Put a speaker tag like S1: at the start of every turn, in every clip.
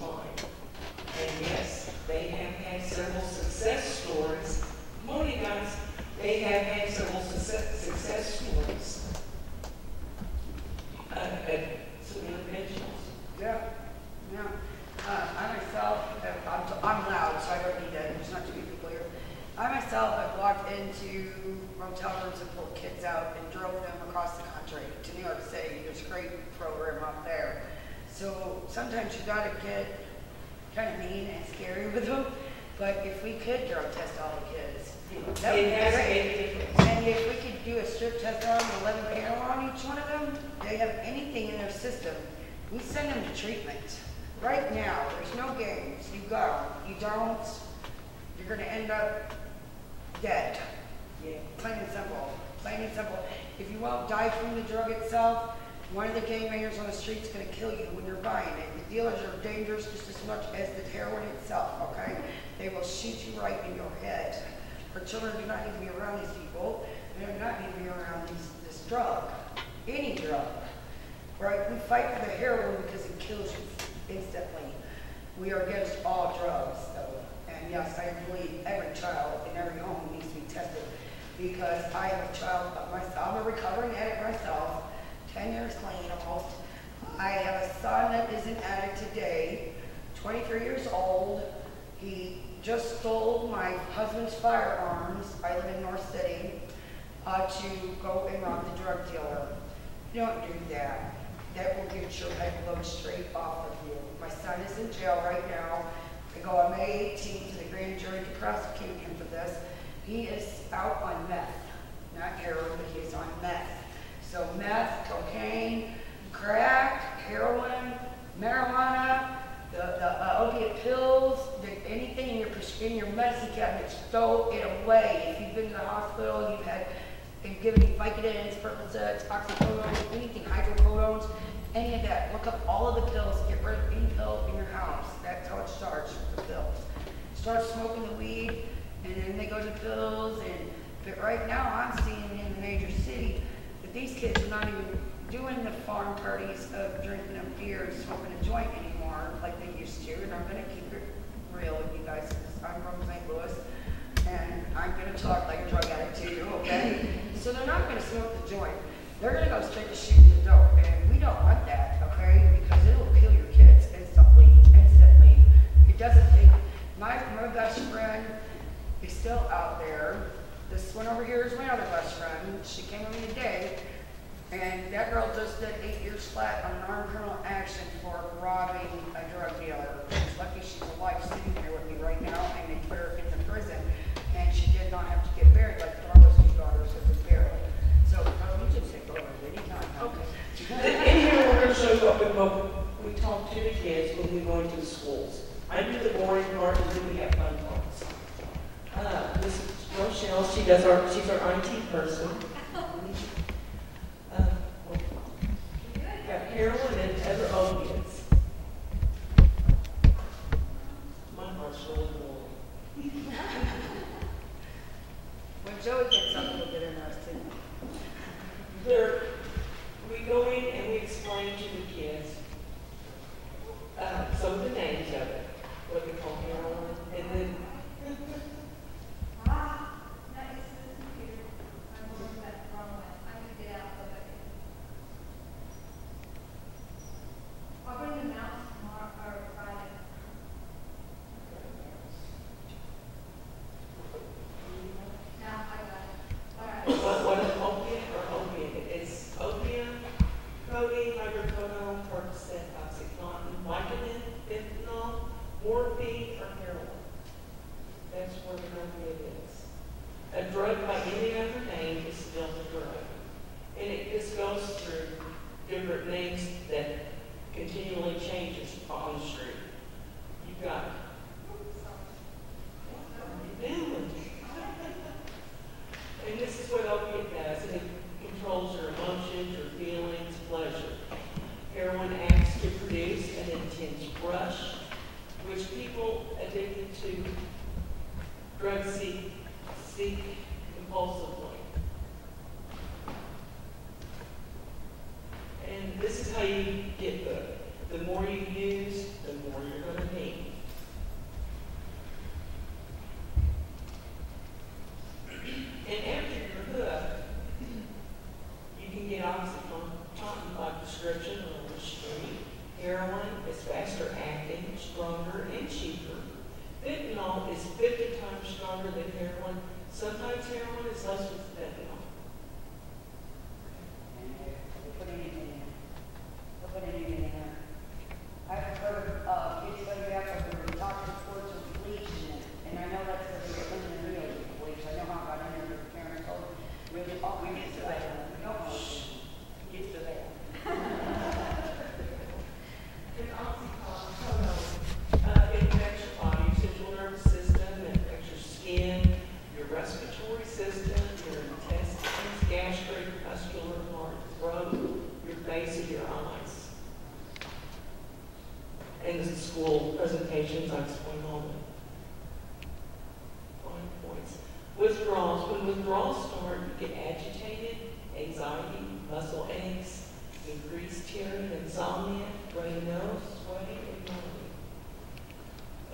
S1: time. And yes, they have had several success stories. Morning, guys. They have had several success stories. Some individuals.
S2: Yeah. I myself, I'm loud, so I don't need that. There's not too many people here. I myself have walked into motel rooms and pulled kids out and drove them across the country to New York City. There's a great program out there. So sometimes you gotta get kind of mean and scary with them. But if we could drug test all the kids, that would be great. And if we could do a strip test on them, 11 panel on each one of them, they have anything in their system, we send them to treatment. Right now, there's no games. You go. You don't, you're going to end up dead. Yeah. Plain and simple. Plain and simple. If you won't die from the drug itself, one of the gang bangers on the street is going to kill you when you're buying it. The dealers are dangerous just as much as the heroin itself, okay? They will shoot you right in your head. Our children do not need to be around these people. They do not need to be around this drug. Any drug. Right? We fight for the heroin because it kills you instantly. We are against all drugs, though. And yes, I believe every child in every home needs to be tested because I have a child of myself. I'm a recovering addict myself, 10 years clean almost. I have a son that is an addict today, 23 years old. He just stole my husband's firearms. I live in North City to go and rob the drug dealer. You don't do that. That will get your head blown straight off of you. My son is in jail right now. I go on May 18th to the grand jury to prosecute him for this. He is out on meth, not heroin, but he is on meth. So meth, cocaine, crack, heroin, marijuana, the opiate pills, anything in your medicine cabinet, throw it away. If you've been to the hospital, you've had been given Vicodins, Percocets, oxycodones, anything, hydrocodones, any of that. Look up all of the pills. Get rid of any pill in your house. That's how it starts with the pills. Start smoking the weed, and then they go to pills. But right now, I'm seeing in the major city that these kids are not even doing the farm parties of drinking a beer and smoking a joint anymore like they used to. And I'm going to keep it real with you guys because I'm from St. Louis. And I'm going to talk like a drug addict to you, okay? So they're not going to smoke the joint. They're going to go straight to shooting the dope. And we don't want that, okay? Because it will kill your kids instantly. It doesn't take... My best friend is still out there. This one over here is my other best friend. She came with me today. And that girl just did 8 years flat on an armed criminal action for robbing a drug dealer. She's lucky she's alive sitting here with me right now, and they put her in the prison. And she did not have to get buried like Darla's two daughters have been buried. So, you can take over anytime. Okay.
S1: In here, we're going to show you what we talk to the kids when we go into the schools. I do the boring part, and then we have fun parts. This is Rochelle. She's our IT person. Got heroin and other opiates. My heart's really warm.
S2: When Joey gets up, it'll get interesting.
S1: We go in and we explain to the kids some of the names of it, what we call heroin, and then what is opiate or opiate? It's opium, codeine, hydrocodone, Percocet, Oxycontin, Vicodin, fentanyl, morphine, or heroin. That's where the opiate is. A drug by any other name is still a drug. And it just goes through different names that continually changes on the street. You've got and this is what opiate does. It controls your emotions, your feelings, pleasure. Heroin acts to produce an intense rush, which people addicted to drugs seek compulsively. And this is how you get the more you use, the more you're going to fentanyl is 50 times stronger than heroin. Sometimes heroin is less with fentanyl.
S2: I've heard kids coming back from the doctor reports with bleach in it, and I know that's because they were putting in the meal with bleach. I know how I got in there, the parents told me, we get to that. We don't know. Get to that.
S1: It affects your body, your central nervous system, it affects your skin, your respiratory system, your intestines, gastric, muscular, heart, throat, your face, and your eyes. And the school presentations, I explain all the fine points. Withdrawals. When withdrawals start, you get agitated, anxiety, muscle aches, increased tearing, insomnia, runny nose, sweating, and moaning.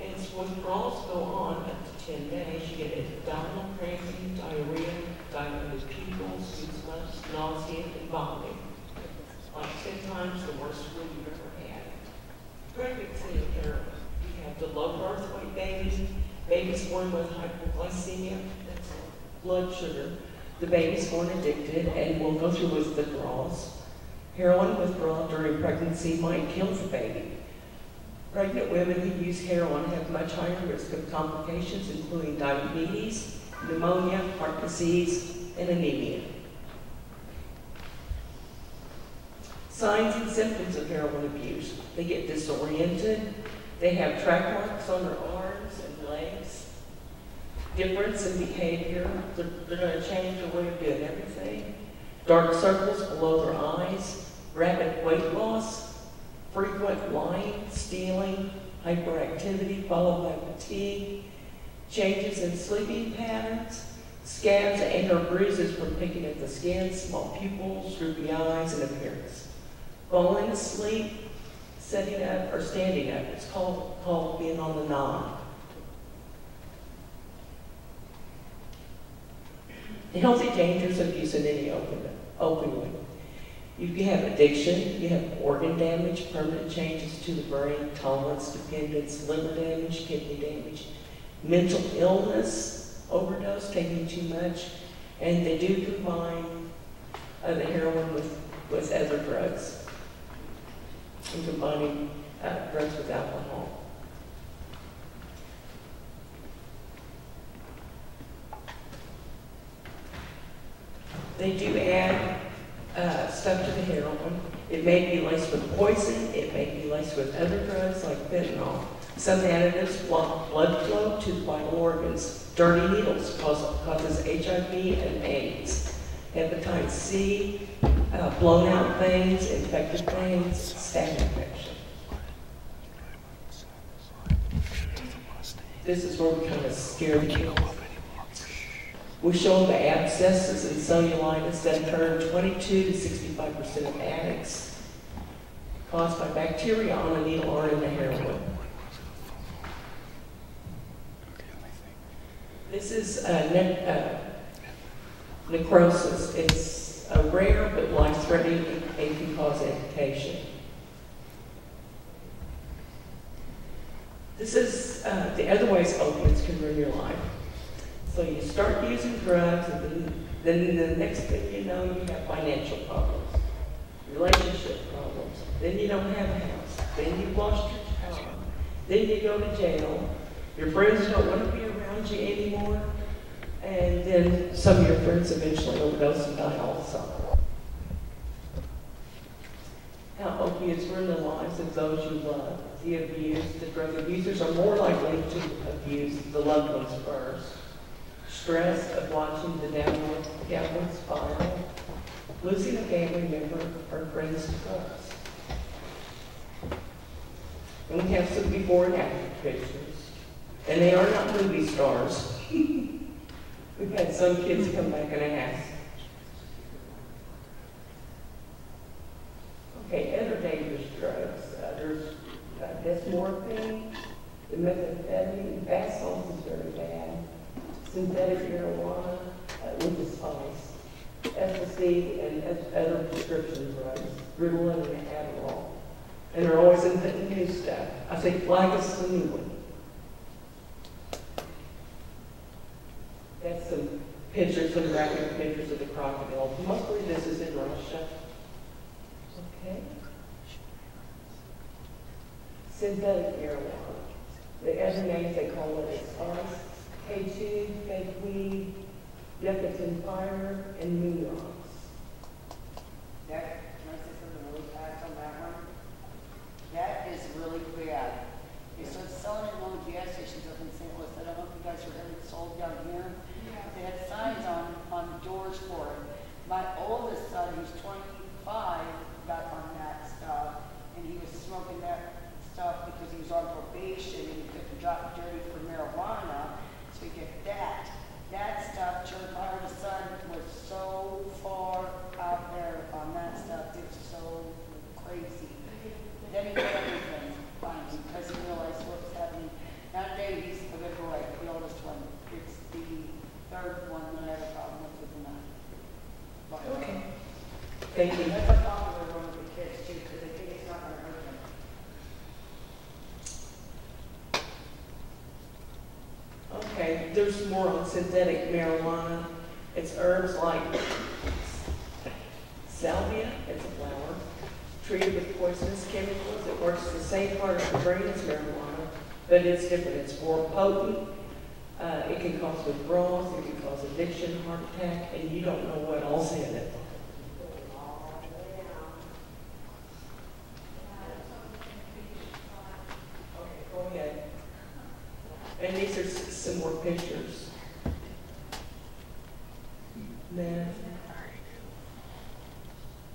S1: And withdrawals go on up to 10 days. You get abdominal cramping, diarrhea, dilated pupils, goosebumps, nausea, and vomiting. Like 10 times the worst flu you've ever had. Pregnancy and heroin. You have the low birth weight babies, babies born with hypoglycemia, that's blood sugar. The baby's born addicted and will go through with withdrawals. Heroin withdrawal during pregnancy might kill the baby. Pregnant women who use heroin have much higher risk of complications, including diabetes, pneumonia, heart disease, and anemia. Signs and symptoms of heroin abuse. They get disoriented. They have track marks on their arms and legs. Difference in behavior. They're going to change their way of doing everything. Dark circles below their eyes. Rapid weight loss. Frequent lying, stealing, hyperactivity followed by fatigue. Changes in sleeping patterns. Scabs and or bruises from picking at the skin, small pupils, droopy eyes, and appearance. Falling asleep, sitting up, or standing up. It's called being on the nod. The healthy dangers of using any opioid. You have addiction, you have organ damage, permanent changes to the brain, tolerance, dependence, liver damage, kidney damage, mental illness, overdose, taking too much, and they do combine the heroin with other drugs. And combining drugs with alcohol. They do add stuff to the heroin. It may be laced with poison. It may be laced with other drugs like fentanyl. Some additives block blood flow to the vital organs. Dirty needles causes HIV and AIDS. Hepatitis C, blown out veins, infected veins, staph infection. This is where we kind of scare the kids. We show the abscesses and cellulitis that occur in 22 to 65% of addicts caused by bacteria on the needle or in the heroin. This is necrosis. It's a rare but life-threatening and can cause amputation. This is the other ways opiates can ruin your life. So you start using drugs, and then the next thing you know, you have financial problems, relationship problems. Then you don't have a house. Then you've lost your job. Then you go to jail. Your friends don't want to be around you anymore. And then some of your friends eventually overdose and die also. How opiates ruin the lives of those you love. The abused, the drug abusers are more likely to abuse the loved ones first. Stress of watching the downward spiral, losing a family member or friends to drugs. And we have some before and after pictures. And they are not movie stars. We've had some kids come back and ask. Okay, other dangerous drugs. There's desmorphine, the methamphetamine, bath salts is very bad. Synthetic marijuana with the spice, ecstasy, and other prescription drugs, Ritalin and Adderall. And they're always in the new stuff. I say flag is the new one. pictures, some graphic pictures of the crocodile. Mostly this is in Russia. Okay. Synthetic marijuana. The other names they call it is ice, K2, fake weed, nicotine fiber, and moon rocks.
S2: That, can I say something really fast on that one? That is really bad. They started selling it in one of the gas stations up in St. Louis. I don't know if you guys heard it sold down here. Yeah. They had signs on the doors for it. My oldest son, who's 25, got on that stuff, and he was smoking that stuff because he was on probation and he couldn't drop dirty for marijuana, so he get that. That stuff, my oldest son was so far out there on that stuff, it was so crazy. Then he got everything finally because he realized what was happening. Nowadays, he's a good boy, the oldest one. It's the third one that I have a problem with the night.
S1: Okay. Thank you.
S2: That's a popular one with the kids too, because they think it's not going to hurt them.
S1: Okay, there's more on synthetic marijuana. It's herbs like salvia, it's a flower, treated with poisonous chemicals. It works the same part of the brain as marijuana, but it's different. It's more potent. It can cause withdrawals, it can cause addiction, heart attack, and you don't know what all's in it. Okay, go ahead. And these are some more pictures. Then,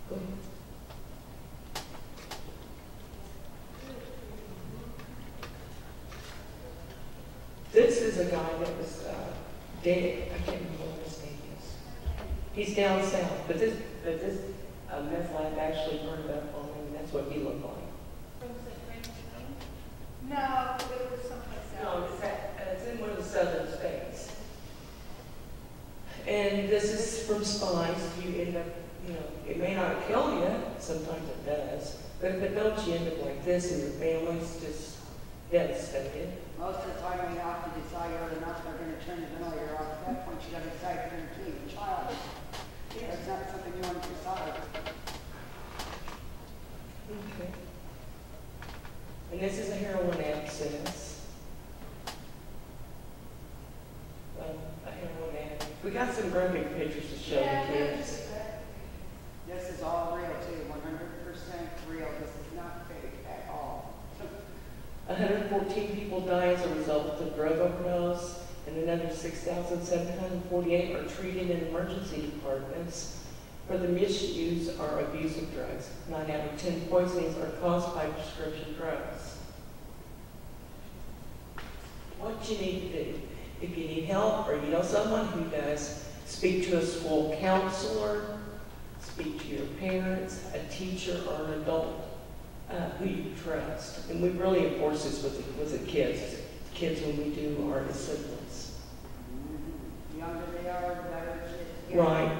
S1: go ahead. This is a guy that was dead. I can't remember what his name is. He's down south, but this meth lab actually burned up on him. That's what he looked like.
S3: No, it was someplace else.
S1: No, it's in one of the southern states. And this is from spice. You end up, it may not kill you. Sometimes it does. But if it don't, you end up like this, and your family's just devastated.
S2: Most of the time, when you have to decide whether or not they're going to turn the ventilator off, at that point, you got to decide if you're going to keep the child. That's not something you want to decide.
S1: Okay. And this is a heroin abscess. A heroin addict. We got some graphic pictures to show the kids.
S2: This is all real too, 100% real. This is not fake at all.
S1: 114 people die as a result of drug overdose, and another 6,748 are treated in emergency departments for the misuse or abuse of drugs. 9 out of 10 poisonings are caused by prescription drugs. What you need to do, if you need help or you know someone who does, speak to a school counselor, speak to your parents, a teacher, or an adult who you trust. And we really enforce this with the kids when we do our assemblies.
S2: The younger they are, the better it is.
S1: Right.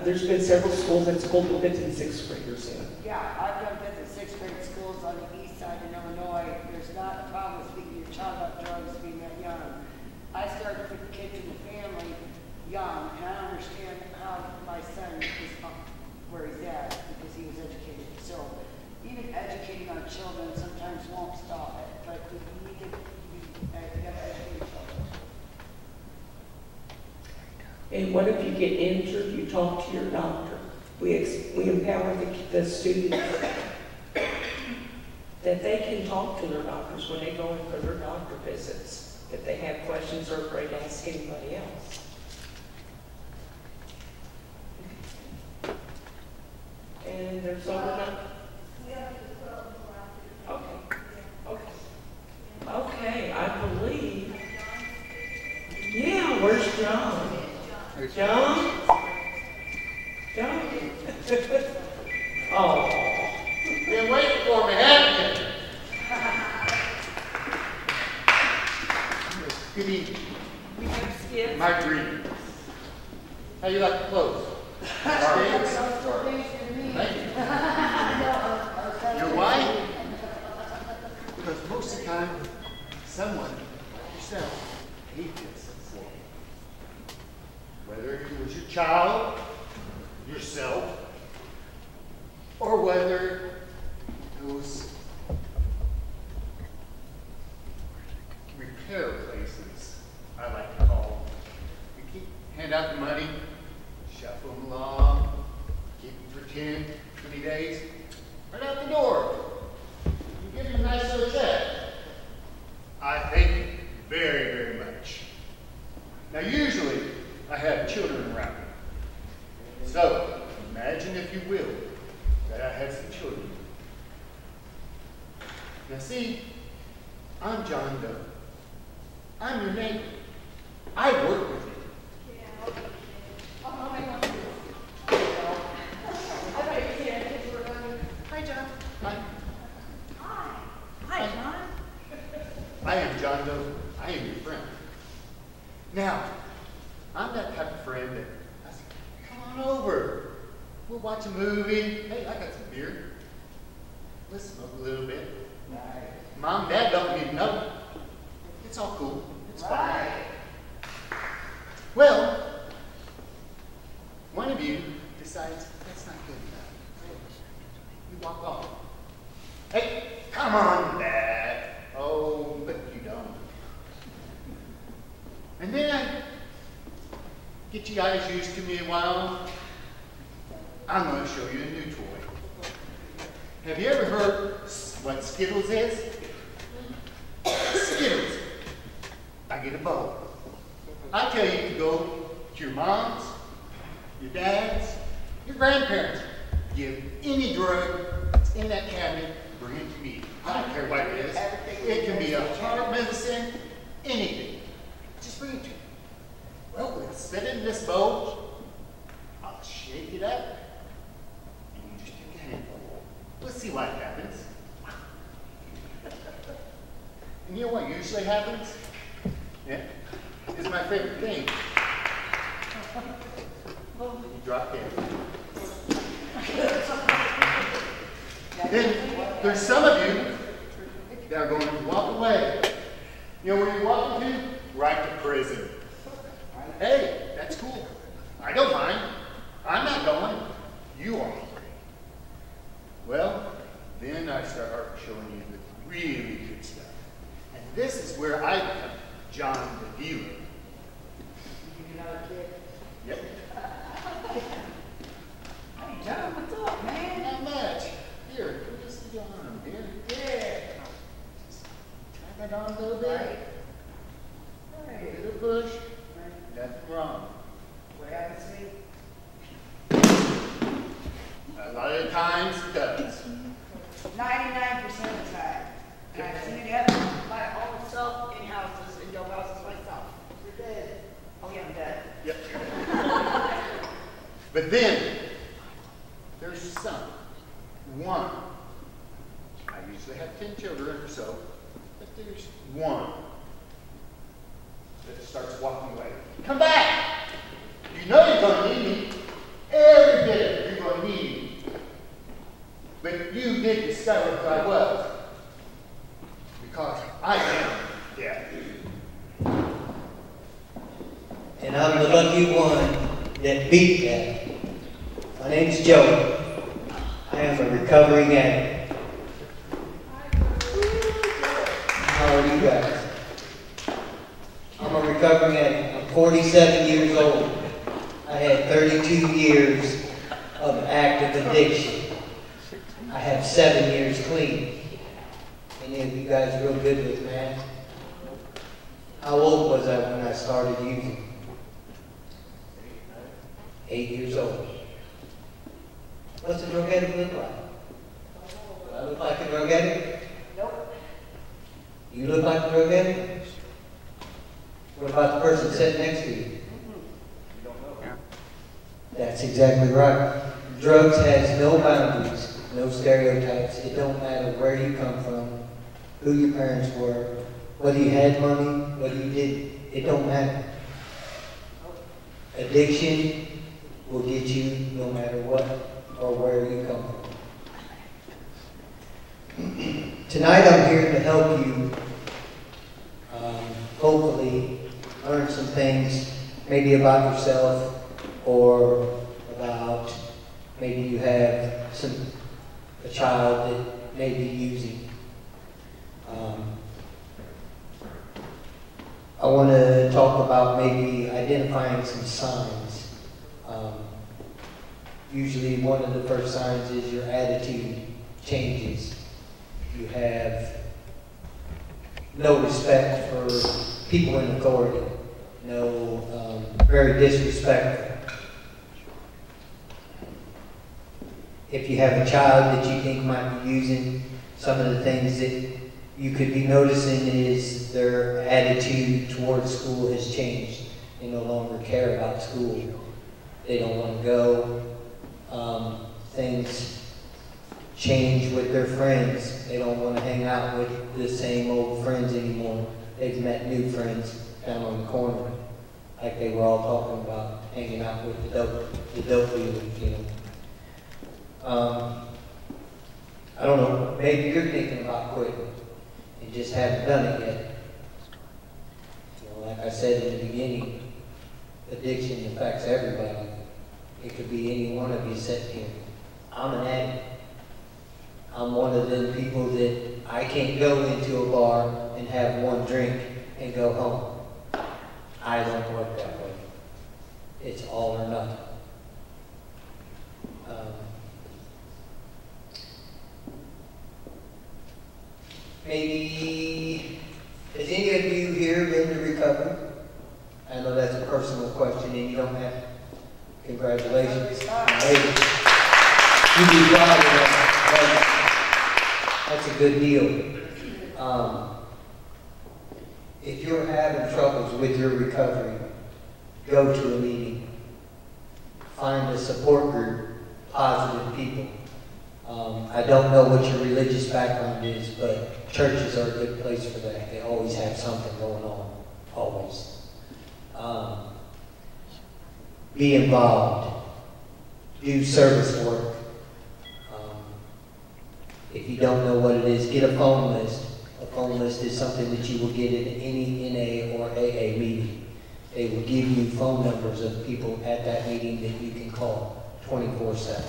S1: There's been several schools that school the 5th and 6th graders in.
S2: Yeah, I've done 5th and 6th grade schools on the east side in Illinois. There's not a problem with speaking to your child about drugs being that young. I started with the kids in the family young, and I understand how my son is where he's at because he was educated. So even educating our children sometimes won't stop it, but we need to educate children.
S1: And what if you get injured? You talk to your doctor. We empower the students that they can talk to their doctors when they go in for their doctor visits. If they have questions or afraid to ask anybody else. And there's overnight. Okay. Okay. Okay, I believe. Yeah, where's John? John? John? Oh.
S4: Been waiting for me, haven't you? Good evening.
S1: We have skips.
S4: My dream. How you like the clothes? Thank you. You know why? Because most of the time, someone, yourself, hates this for me. Whether child, yourself, or whether those repair places, I like to call them. You hand out the money, shuffle them along, keep them for 10, 20 days, right out the door. You give them a nice little check. I thank you very, very much. Now usually, I have children around me. So, imagine if you will, that I have some children. Now see, I'm John Doe. I'm your neighbor. I work with you. Hi, John. Hi.
S3: Hi, John.
S4: I am John Doe. I am your friend. Now, I'm that type of friend that I say, come on over. We'll watch a movie. Hey, I got some beer. Let's smoke a little bit. Mom and Dad don't need to know. It's all cool. It's fine. Well, one of you decides that's not good enough. You walk off. Hey, come on, Dad. Oh, but you don't. And then I get you guys used to me a while. I'm going to show you a new toy. Have you ever heard what Skittles is? Skittles. I get a bowl. I tell you to go to your moms, your dads, your grandparents. Give any drug that's in that cabinet, bring it to me. I don't care what it is. It can be a heart medicine, anything. Just bring it to me. Well, we'll set it in this bowl. I'll shake it up. And you just take a handful. Let's see what happens. And you know what usually happens? Yeah. This is my favorite thing. You drop dead. Then there's some of you that are going to walk away. You know where you're walking to? Right to prison. Hey, that's cool. I don't mind. I'm not going. You are. Well, then I start showing you the really good stuff. And this is where I become John the dealer.
S2: You know, kid.
S4: Yep.
S2: Hey, John, what's up, man?
S4: Not much. Here, put this to your arm, dear. Yeah. Just tap it on a little bit.
S2: Right.
S4: A little push. Nothing wrong.
S2: What happens to me?
S4: A lot of times it does.
S2: 99% of the time. And I've seen it happen by all myself in houses, in dope houses myself. You're dead. Oh yeah, I'm dead.
S4: Yep. But then, there's some. One. I usually have 10 children or so, but there's one that starts walking away. Come back! You know you're going to need me. Every bit you're going to need me. But you did discover who I was. Because I am dead.
S5: And I'm the lucky one that beat that. My name's Joey. I am a recovering addict. How are you guys? I'm a recovering addict. I'm 47 years old. I had 32 years of active addiction. I have 7 years clean. Any of you guys real good with math? How old was I when I started using? 8 years old. What's a drug addict look like? Do I look like a drug addict?
S2: Nope.
S5: You look like a drug addict? What about the person sitting next to you? That's exactly right. Drugs has no boundaries, no stereotypes. It don't matter where you come from, who your parents were, whether you had money, whether you didn't. It don't matter. Addiction will get you no matter what or where you come from. Tonight I'm here to help you hopefully learn some things maybe about yourself or about maybe you have a child that may be using. I want to talk about maybe identifying some signs. Usually one of the first signs is your attitude changes. You have no respect for people in authority, very disrespectful. If you have a child that you think might be using, some of the things that you could be noticing is their attitude towards school has changed. They no longer care about school. They don't want to go. Things change with their friends. They don't want to hang out with the same old friends anymore. They've met new friends down on the corner, like they were all talking about, hanging out with the dope dealers, you know. I don't know, maybe you're thinking about quitting and just haven't done it yet. You know, like I said in the beginning, addiction affects everybody. It could be any one of you sitting here. I'm an addict. I'm one of them people that I can't go into a bar and have one drink and go home. I don't work that way. It's all or nothing. Maybe, has any of you here been to recovery? I know that's a personal question and you don't have to. Congratulations. Hey, you'd be proud of that. That's a good deal. If you're having troubles with your recovery, go to a meeting. Find a support group, positive people. I don't know what your religious background is, but churches are a good place for that. They always have something going on, always. Be involved. Do service work. If you don't know what it is, get a phone list. A phone list is something that you will get at any NA or AA meeting. They will give you phone numbers of people at that meeting that you can call 24/7.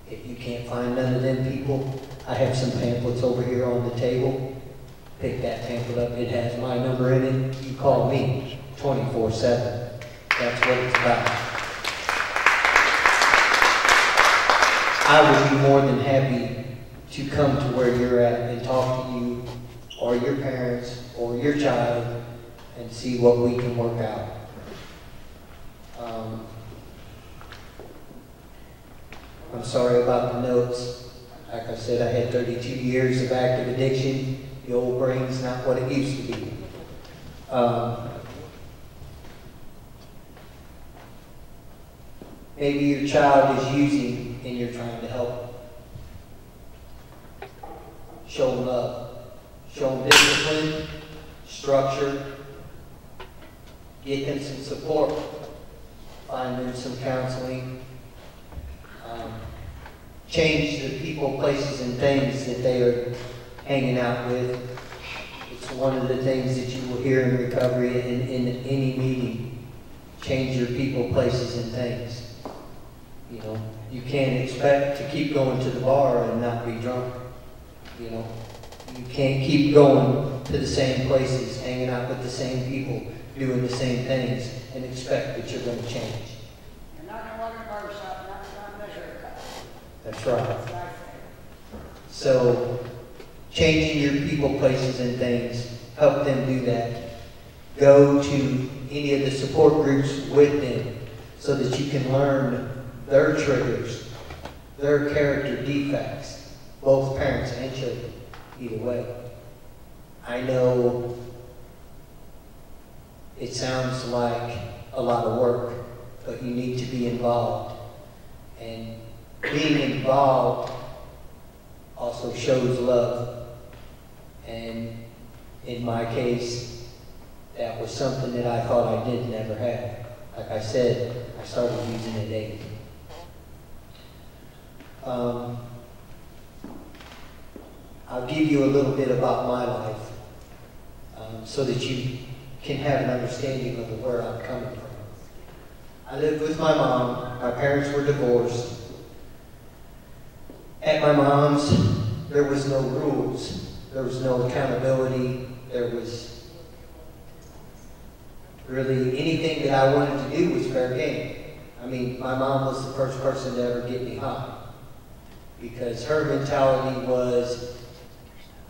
S5: If you can't find none of them people, I have some pamphlets over here on the table. Pick that pamphlet up. It has my number in it. You call me 24/7. That's what it's about. I would be more than happy to come to where you're at and talk to you or your parents or your child and see what we can work out. I'm sorry about the notes. Like I said, I had 32 years of active addiction. The old brain's not what it used to be. Maybe your child is using and you're trying to help. Show them love. Show them discipline, structure. Get them some support. Find them some counseling. Change the people, places, and things that they are hanging out with. It's one of the things that you will hear in recovery in any meeting. Change your people, places, and things. You know, you can't expect to keep going to the bar and not be drunk. You know, you can't keep going to the same places, hanging out with the same people, doing the same things, and expect that you're going to change.
S2: You're not going to walk in a barbershop, not measure a cut.
S5: That's right. So, changing your people, places, and things, help them do that. Go to any of the support groups with them so that you can learn their triggers, their character defects, both parents and children, either way. I know it sounds like a lot of work, but you need to be involved. And being involved also shows love. And in my case, that was something that I thought I did never have. Like I said, I started using it daily. I'll give you a little bit about my life so that you can have an understanding of where I'm coming from. I lived with my mom. My parents were divorced. At my mom's, there was no rules. There was no accountability. There was really anything that I wanted to do was fair game. I mean, my mom was the first person to ever get me high, because her mentality was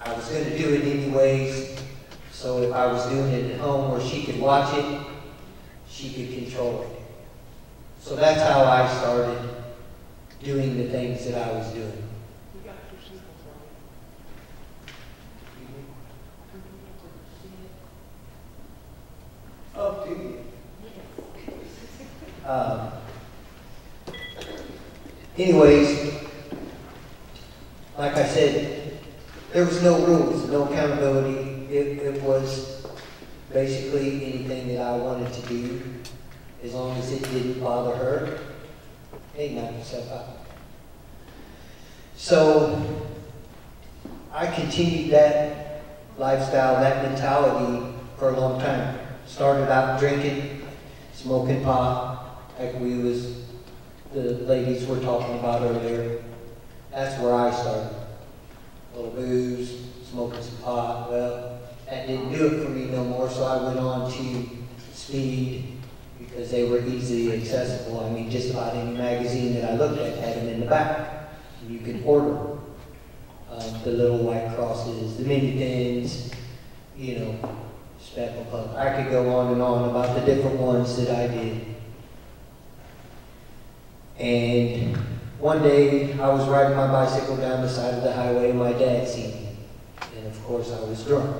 S5: I was going to do it anyways, so if I was doing it at home where she could watch it, she could control it. So that's how I started doing the things that I was doing. Oh, do you? Anyways, like I said, there was no rules, no accountability. It was basically anything that I wanted to do, as long as it didn't bother her. Hey, knock yourself out. So I continued that lifestyle, that mentality for a long time. Started out drinking, smoking pot, like the ladies were talking about earlier. That's where I started. A little booze, smoking some pot. Well, that didn't do it for me no more, so I went on to speed, because they were easily accessible. I mean, just about any magazine that I looked at had them in the back. You could order them. The little white crosses, the mini pins, you know, Speckle Puff. I could go on and on about the different ones that I did. And one day, I was riding my bicycle down the side of the highway, and my dad seen me. And of course, I was drunk.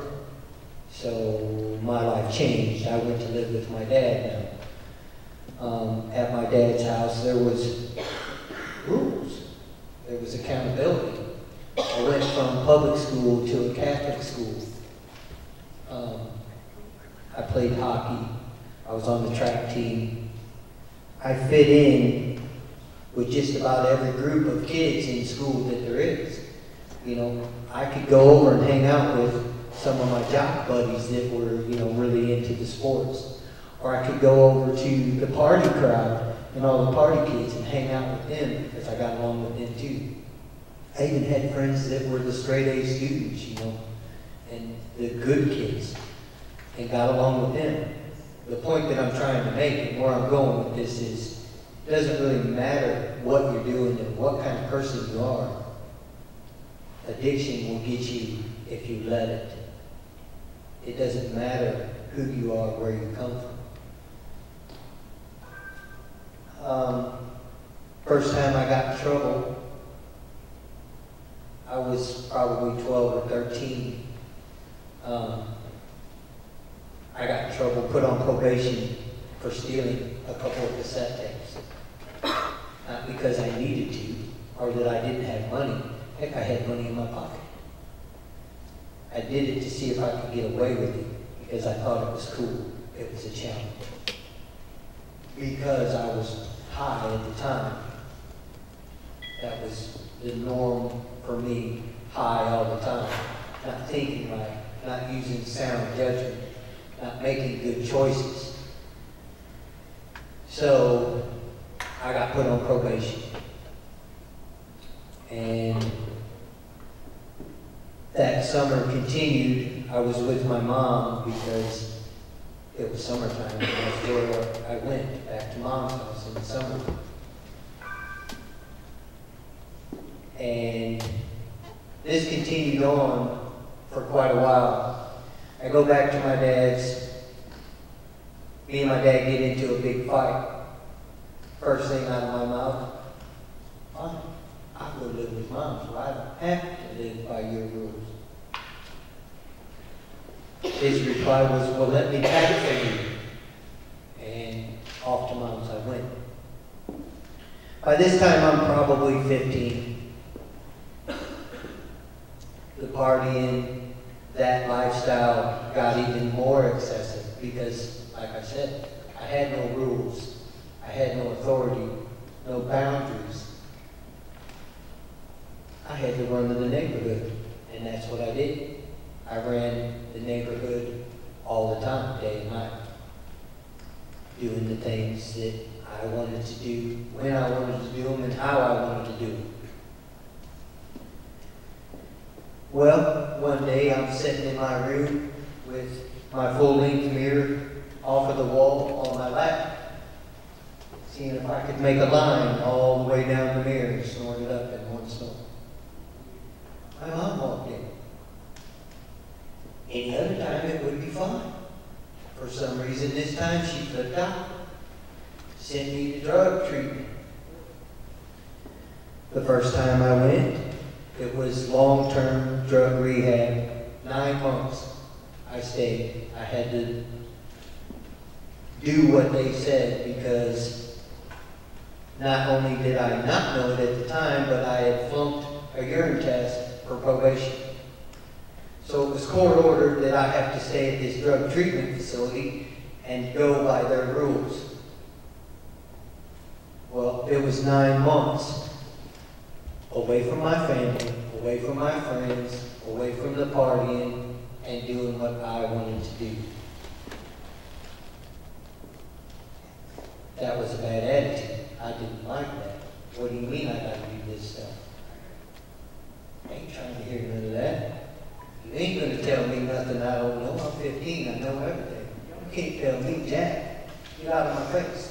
S5: So my life changed. I went to live with my dad now. At my dad's house, there was rules. There was accountability. I went from public school to a Catholic school. I played hockey. I was on the track team. I fit in with just about every group of kids in school that there is. You know, I could go over and hang out with some of my jock buddies that were, you know, really into the sports. Or I could go over to the party crowd and all the party kids and hang out with them, because I got along with them too. I even had friends that were the straight A students, you know, and the good kids, and got along with them. The point that I'm trying to make and where I'm going with this is, it doesn't really matter what you're doing and what kind of person you are. Addiction will get you if you let it. It doesn't matter who you are, where you come from. First time I got in trouble, I was probably 12 or 13. I got in trouble, put on probation for stealing a couple of cassette tapes. Not because I needed to, or that I didn't have money. Heck, I had money in my pocket. I did it to see if I could get away with it, because I thought it was cool. It was a challenge. Because I was high at the time. That was the norm for me, high all the time. Not thinking right, not using sound judgment, not making good choices. So I got put on probation. And that summer continued. I was with my mom because it was summertime, and that's where I went, back to mom's house in the summer. And this continued on for quite a while. I go back to my dad's. Me and my dad get into a big fight. First thing out of my mouth, fine, I'll go live with mom, so I don't have to live by your rules. His reply was, well, let me pack for you. And off to mom's I went. By this time, I'm probably 15. The partying, that lifestyle got even more excessive because, like I said, I had no rules. I had no authority, no boundaries. I had to run to the neighborhood, and that's what I did. I ran the neighborhood all the time, day and night, doing the things that I wanted to do, when I wanted to do them, and how I wanted to do them. Well, one day I'm sitting in my room with my full-length mirror off of the wall on my lap, seeing if I could make a line all the way down the mirror and snort it up in one snort. My mom walked in. Any other time it would be fine. For some reason this time she flipped out. Sent me to drug treatment. The first time I went, it was long-term drug rehab. 9 months I stayed. I had to do what they said because not only did I not know it at the time, but I had flunked a urine test for probation. So it was court ordered that I have to stay at this drug treatment facility and go by their rules. Well, it was 9 months away from my family, away from my friends, away from the partying, and doing what I wanted to do. That was a bad attitude. I didn't like that. What do you mean I gotta do this stuff? I ain't trying to hear none of that. You ain't gonna tell me nothing I don't know. I'm 15, I know everything. You can't tell me jack. Get out of my face.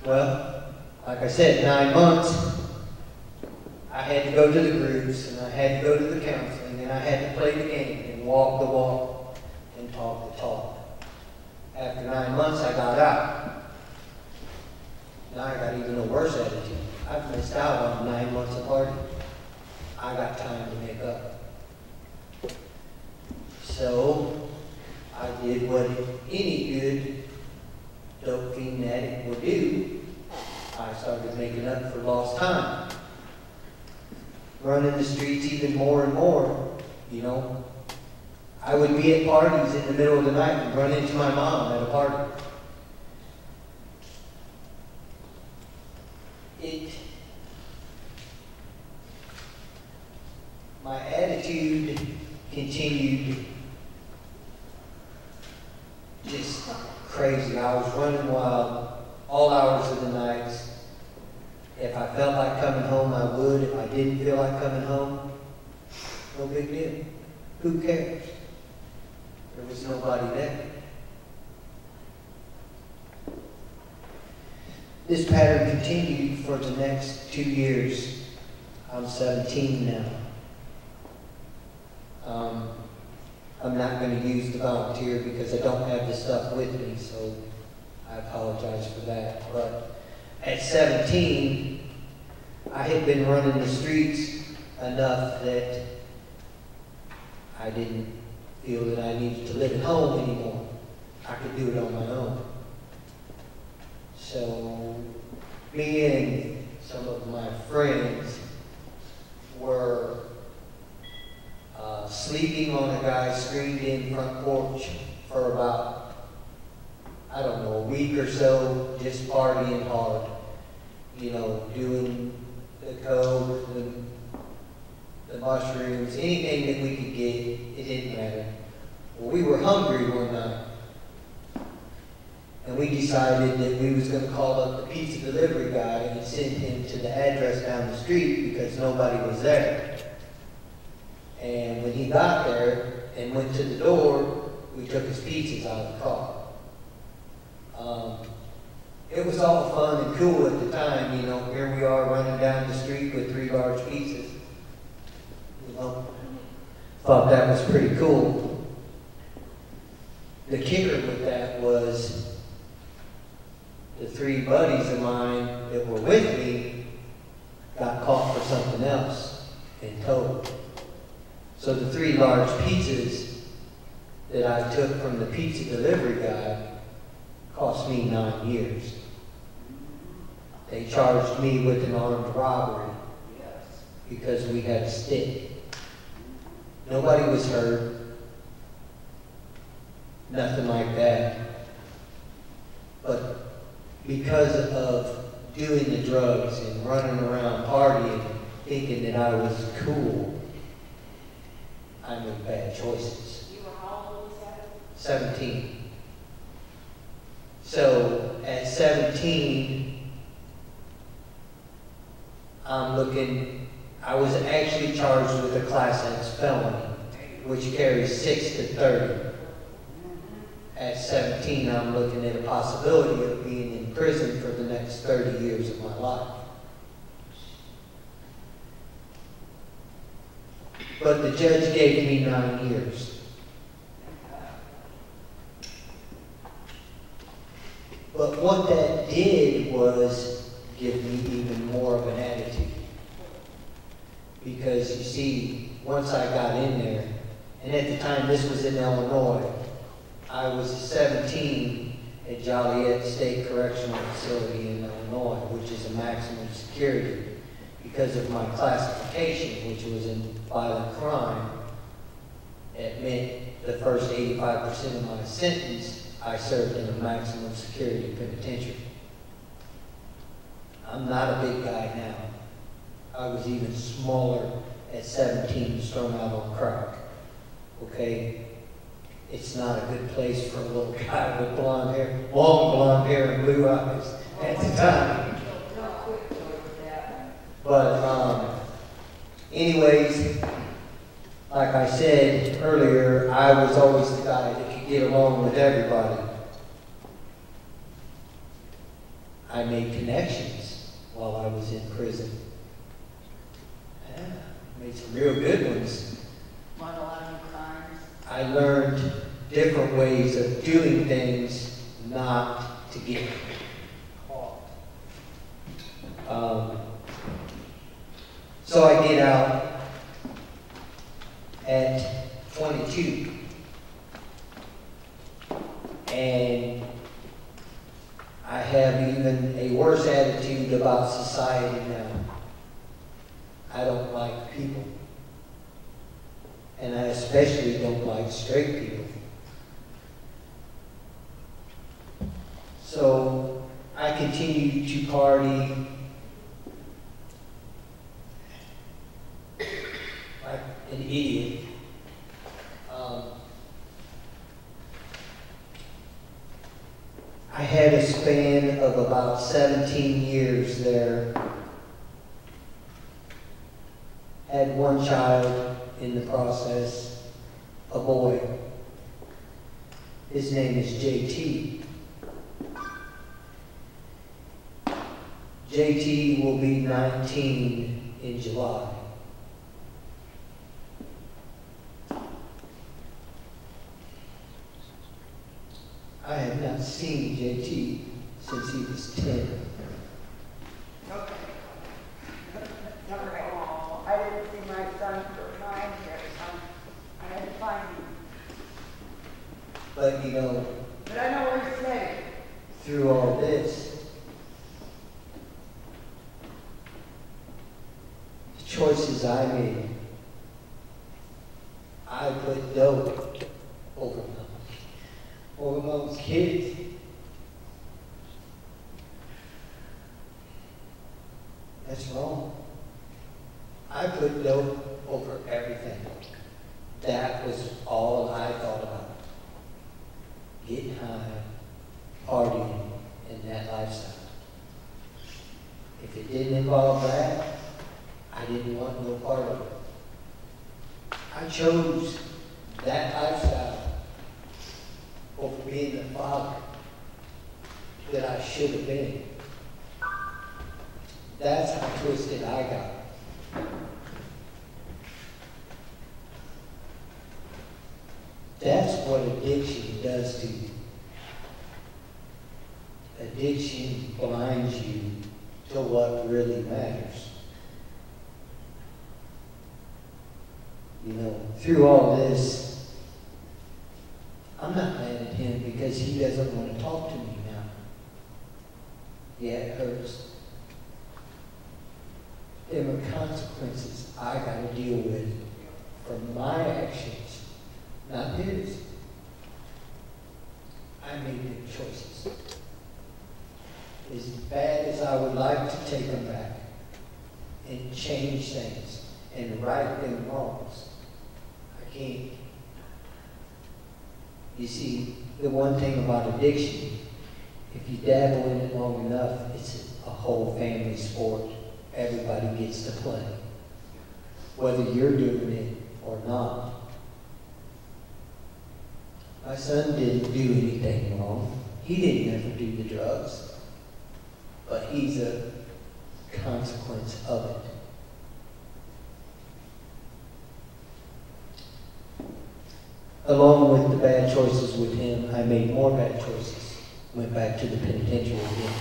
S5: Well, like I said, 9 months, I had to go to the groups, and I had to go to the counseling, and I had to play the game, and walk the walk, and talk the talk. After 9 months, I got out. Now I got even a worse attitude. I've missed out on 9 months of partying. I got time to make up. So, I did what any good dope fiend addict would do. I started making up for lost time. Running the streets even more and more, you know. I would be at parties in the middle of the night and run into my mom at a party. My attitude continued just crazy. I was running wild all hours of the nights. If I felt like coming home, I would. If I didn't feel like coming home, no big deal. Who cares? There was nobody there. This pattern continued for the next 2 years. I'm 17 now. I'm not going to use the volunteer because I don't have the stuff with me, so I apologize for that. But at 17, I had been running the streets enough that I didn't feel that I needed to live at home anymore. I could do it on my own. So me and some of my friends were sleeping on a guy's screened-in front porch for about, I don't know, a week or so, just partying hard. You know, doing the coke, the mushrooms, anything that we could get, it didn't matter. Well, we were hungry one night. And we decided that we was going to call up the pizza delivery guy and send him to the address down the street because nobody was there. And when he got there and went to the door, we took his pizzas out of the car. It was all fun and cool at the time, you know. Here we are running down the street with 3 large pizzas. You know, thought that was pretty cool. The kicker with that was the 3 buddies of mine that were with me got caught for something else and towed. So the 3 large pizzas that I took from the pizza delivery guy cost me 9 years. They charged me with an armed robbery because we had a stick. Nobody was hurt. Nothing like that. But because of doing the drugs and running around partying, thinking that I was cool, I made bad choices.
S3: You were how old was that?
S5: 17. So at 17, I was actually charged with a Class X felony, which carries 6 to 30. At 17, I'm looking at a possibility of being in prison for the next 30 years of my life. But the judge gave me 9 years. But what that did was give me even more of an attitude. Because you see, once I got in there, and at the time this was in Illinois, I was 17 at Joliet State Correctional Facility in Illinois, which is a maximum security. Because of my classification, which was in violent crime, it meant the first 85% of my sentence I served in a maximum security penitentiary. I'm not a big guy now. I was even smaller at 17, strung out on crack. Okay? It's not a good place for a little guy with blonde hair, long blonde hair and blue eyes at the time. But anyways, like I said earlier, I was always the guy that could get along with everybody. I made connections while I was in prison. Yeah, made some real good ones.
S2: A lot of new crimes.
S5: I learned different ways of doing things not to get caught. So I get out at 22. And I have even a worse attitude about society now. I don't like people. And I especially don't like straight people. So I continue to party like an idiot. I had a span of about 17 years there. Had one child in the process, a boy. His name is JT. JT will be 19 in July. I have not seen JT since he was 10.
S2: Okay. All right. I didn't see my son for 9 years. I had to find him.
S5: But you know,
S2: But I know where he's staying.
S5: through all this, the choices I made, I put dope over mom's kids. That's wrong. I put dope over everything. That was all I thought about. Getting high, partying, and that lifestyle. If it didn't involve that, I didn't want no part of it. I chose that lifestyle over being the father that I should have been. That's how twisted I got. That's what addiction does to you. Addiction blinds you to what really matters. You know, through all this, I'm not mad at him because he doesn't want to talk to me now. Yeah, it hurts. There are consequences I got to deal with for my actions, not his. I made good choices. As bad as I would like to take them back and change things and right them wrongs, I can't. You see, the one thing about addiction if you dabble in it long enough, it's a whole family sport. Everybody gets to play, whether you're doing it or not. My son didn't do anything wrong. He didn't ever do the drugs, but he's a consequence of it. Along with the bad choices with him, I made more bad choices. Went back to the penitentiary again.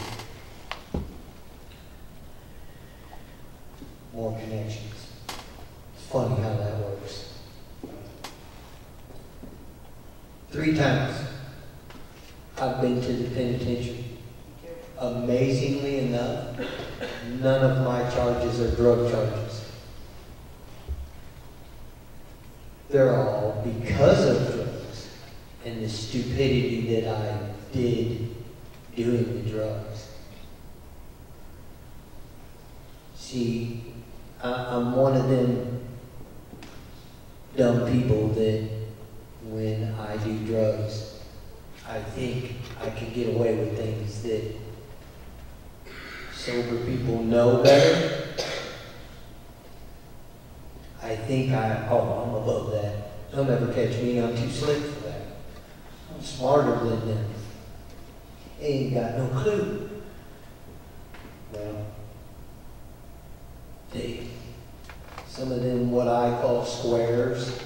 S5: More connections. It's funny how that works. 3 times I've been to the penitentiary. Amazingly enough, none of my charges are drug charges. They're all because of drugs and the stupidity that I did doing the drugs. See, I'm one of them dumb people that when I do drugs, I think I can get away with things that sober people know better. I think I'm above that. They'll never catch me, I'm too slick for that. I'm smarter than them. They ain't got no clue. Well, some of them what I call squares,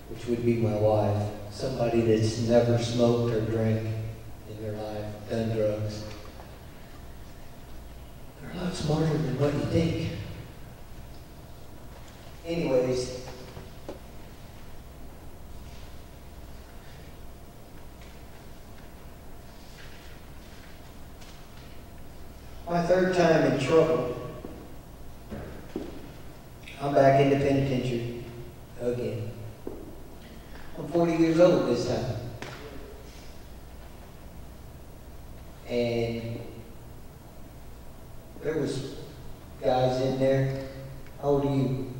S5: which would be my wife, somebody that's never smoked or drank in their life, done drugs. They're a lot smarter than what you think. Anyways, my 3rd time in trouble, I'm back in the penitentiary again. I'm 40 years old this time. And there was guys in there. How old are you?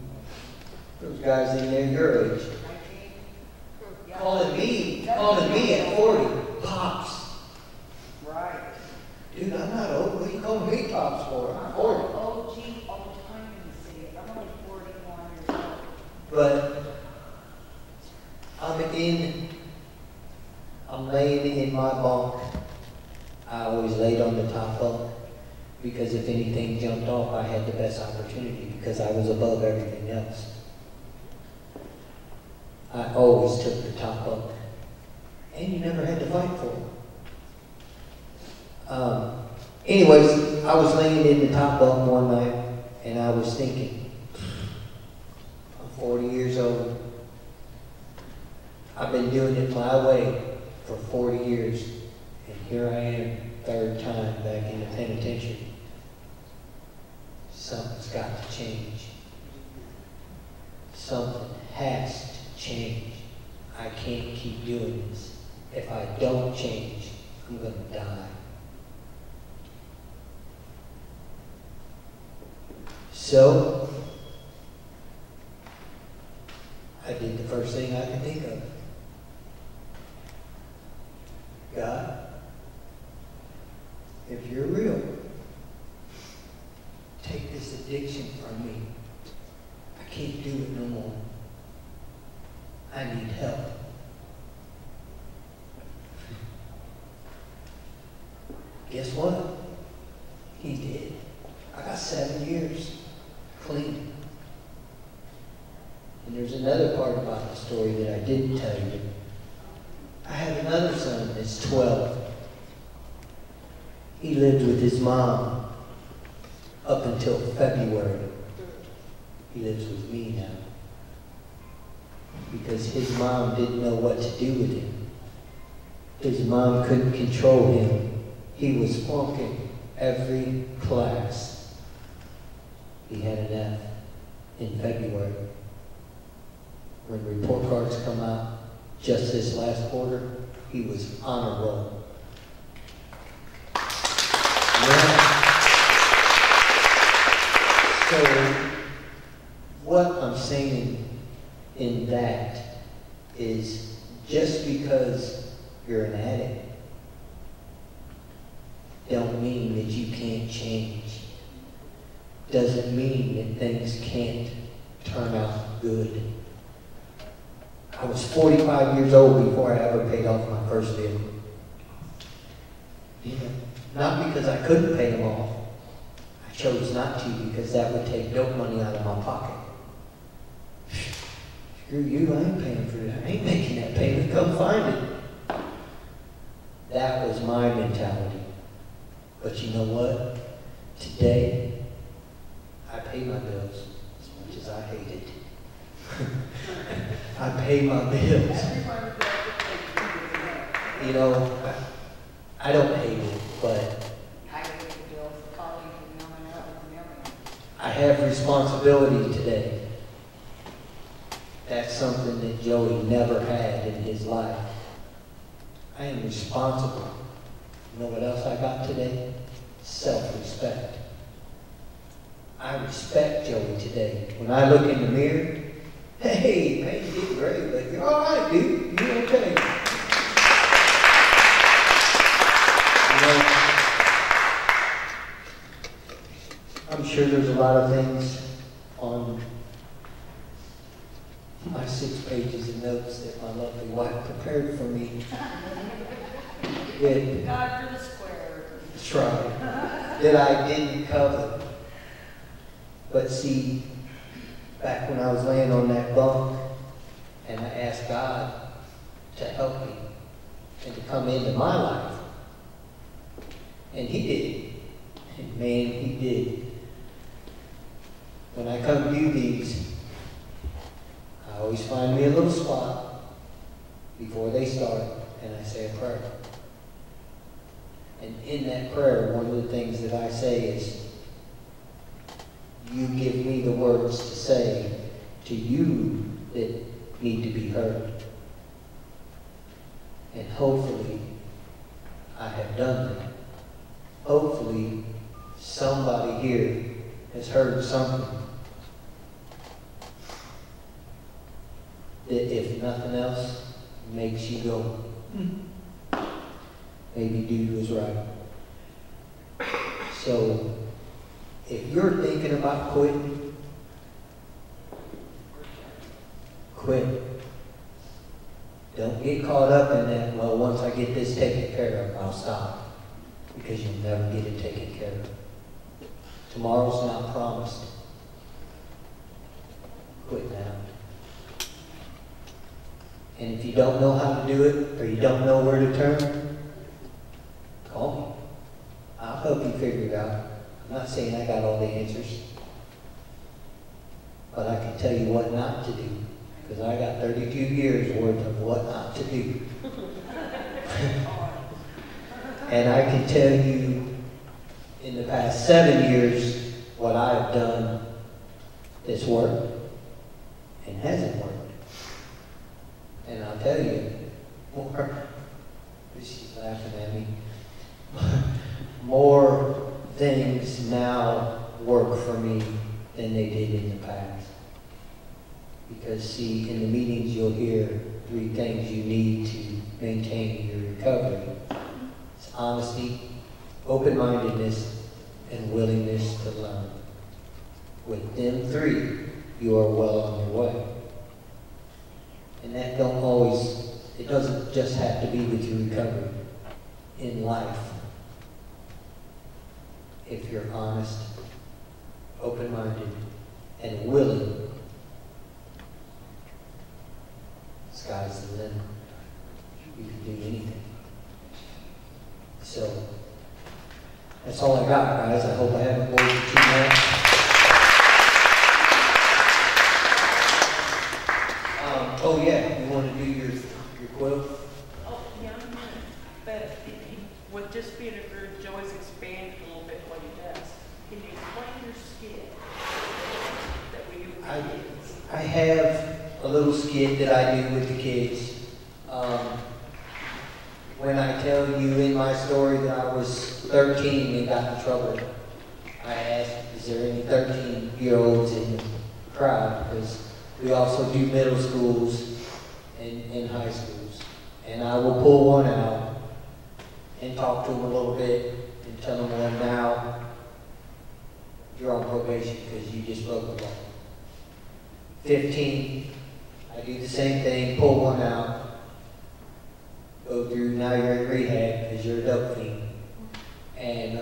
S5: There was guys in there your age.
S2: 19.
S5: Calling me at 40, Pops.
S2: Right.
S5: Dude, I'm not old. What are you calling me Pops for? I'm 40.
S2: OG all the time in the city. I'm only 41 years old.
S5: But I'm laying in my bunk. I always laid on the top bunk because if anything jumped off, I had the best opportunity because I was above everything else. I always took the top bunk. And you never had to fight for it. Anyways, I was laying in the top bunk one night and I was thinking, I'm 40 years old. I've been doing it my way for 40 years, and here I am, 3rd time back in the penitentiary. Something's got to change. Something has to change. I can't keep doing this. If I don't change, I'm going to die. So, I did the first thing I could think of. God, if you're real, take this addiction from me. I can't do it no more. I need help. Guess what? He did. I got 7 years clean. And there's another part about the story that I didn't tell you. I have another son that's 12. He lived with his mom up until February. He lives with me now. Because his mom didn't know what to do with him. His mom couldn't control him. He was flunking every class. He had an F in February. When report cards come out, just this last quarter, he was on a roll. So, what I'm saying in that is just because you're an addict don't mean that you can't change. Doesn't mean that things can't turn out good. I was 45 years old before I ever paid off my first bill. You know, not because I couldn't pay them off. I chose not to because that would take no money out of my pocket. Screw you, I ain't paying for that. I ain't making that payment. Come find it. That was my mentality. But you know what? Today, I pay my bills as much as I hate it. I pay my bills. You know, I don't hate it, but I have responsibility today. That's something that Joey never had in his life. I am responsible. You know what else I got today? Self-respect. I respect Joey today. When I look in the mirror, hey, man, you did great, but you're all right, dude. You're okay. You know, I'm sure there's a lot of things on my 6 pages of notes that my lovely wife prepared for me. That,
S2: God for the square.
S5: that's right. That I didn't cover. But see, back when I was laying on that bunk and I asked God to help me and to come into my life, and He did. And man, He did. When I come do these, I always find me a little spot before they start, and I say a prayer. And in that prayer, one of the things that I say is, you give me the words to say to you that need to be heard. And hopefully, I have done that. Hopefully, somebody here has heard something that, if nothing else, makes you go, maybe dude was right. So, if you're thinking about quitting, quit. Don't get caught up in that, well, once I get this taken care of, I'll stop. Because you'll never get it taken care of. Tomorrow's not promised. Quit now. And if you don't know how to do it, or you don't know where to turn, call me. I'll help you figure it out. I'm not saying I got all the answers. But I can tell you what not to do. Because I got 32 years worth of what not to do. And I can tell you, in the past 7 years, what I have done that's worked and hasn't worked. And I'll tell you, she's laughing at me, more things now work for me than they did in the past. Because see, in the meetings you'll hear 3 things you need to maintain your recovery. It's honesty, open-mindedness, and willingness to learn. With them 3, you are well on your way. And that don't always, it doesn't just have to be with your recovery. In life, if you're honest, open-minded, and willing, sky's the limit. You can do anything. So, that's all I got, guys. I hope I haven't bored you too much. Oh yeah, you want to do your quilt?
S1: Oh, yeah, but with just being a group, Joey's expanded a little bit what he does. Can you explain your skit that we do with the kids?
S5: I have a little skit that I do with the kids. When I tell you in my story that I was 13 and got in trouble, I asked, is there any 13-year-olds in the crowd? Because we also do middle schools and high schools. And I will pull one out and talk to them a little bit and tell them, well, now you're on probation because you just broke the law. 15, I do the same thing, pull one out, go through, now you're in rehab because you're a dope fiend. And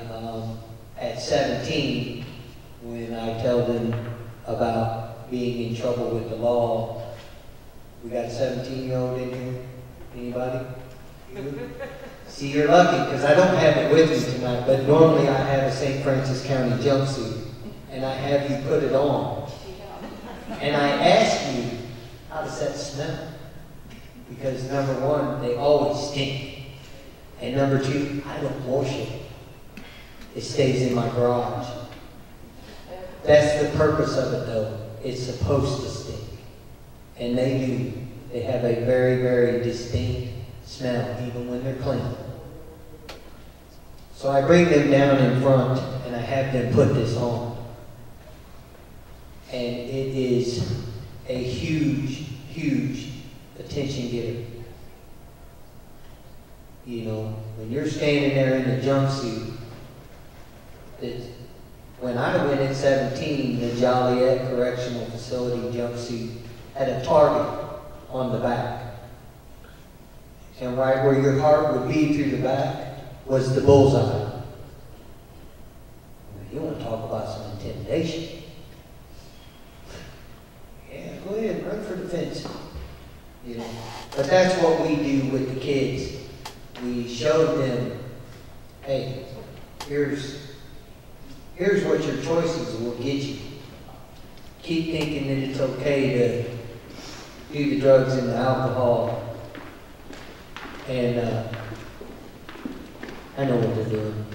S5: at 17, when I tell them about being in trouble with the law, we got a 17-year-old in here? Anybody? You? See, you're lucky because I don't have it with me tonight, but normally I have a St. Francis County jumpsuit, and I have you put it on. And I ask you, how does that smell? Because number one, they always stink. And number two, I don't wash it. It stays in my garage. That's the purpose of it though. It's supposed to stink. And they do. They have a very, very distinct smell, even when they're clean. So I bring them down in front and I have them put this on. And it is a huge, huge attention getter. You know, when you're standing there in the jumpsuit, when I went at 17, the Joliet Correctional Facility jumpsuit had a target on the back. And right where your heart would be through the back was the bullseye. You want to talk about some intimidation? Yeah, go ahead, run for the fence. You know, but that's what we do with the kids. We show them, hey, here's what your choices will get you. Keep thinking that it's okay to do the drugs and the alcohol. And I know what they're doing.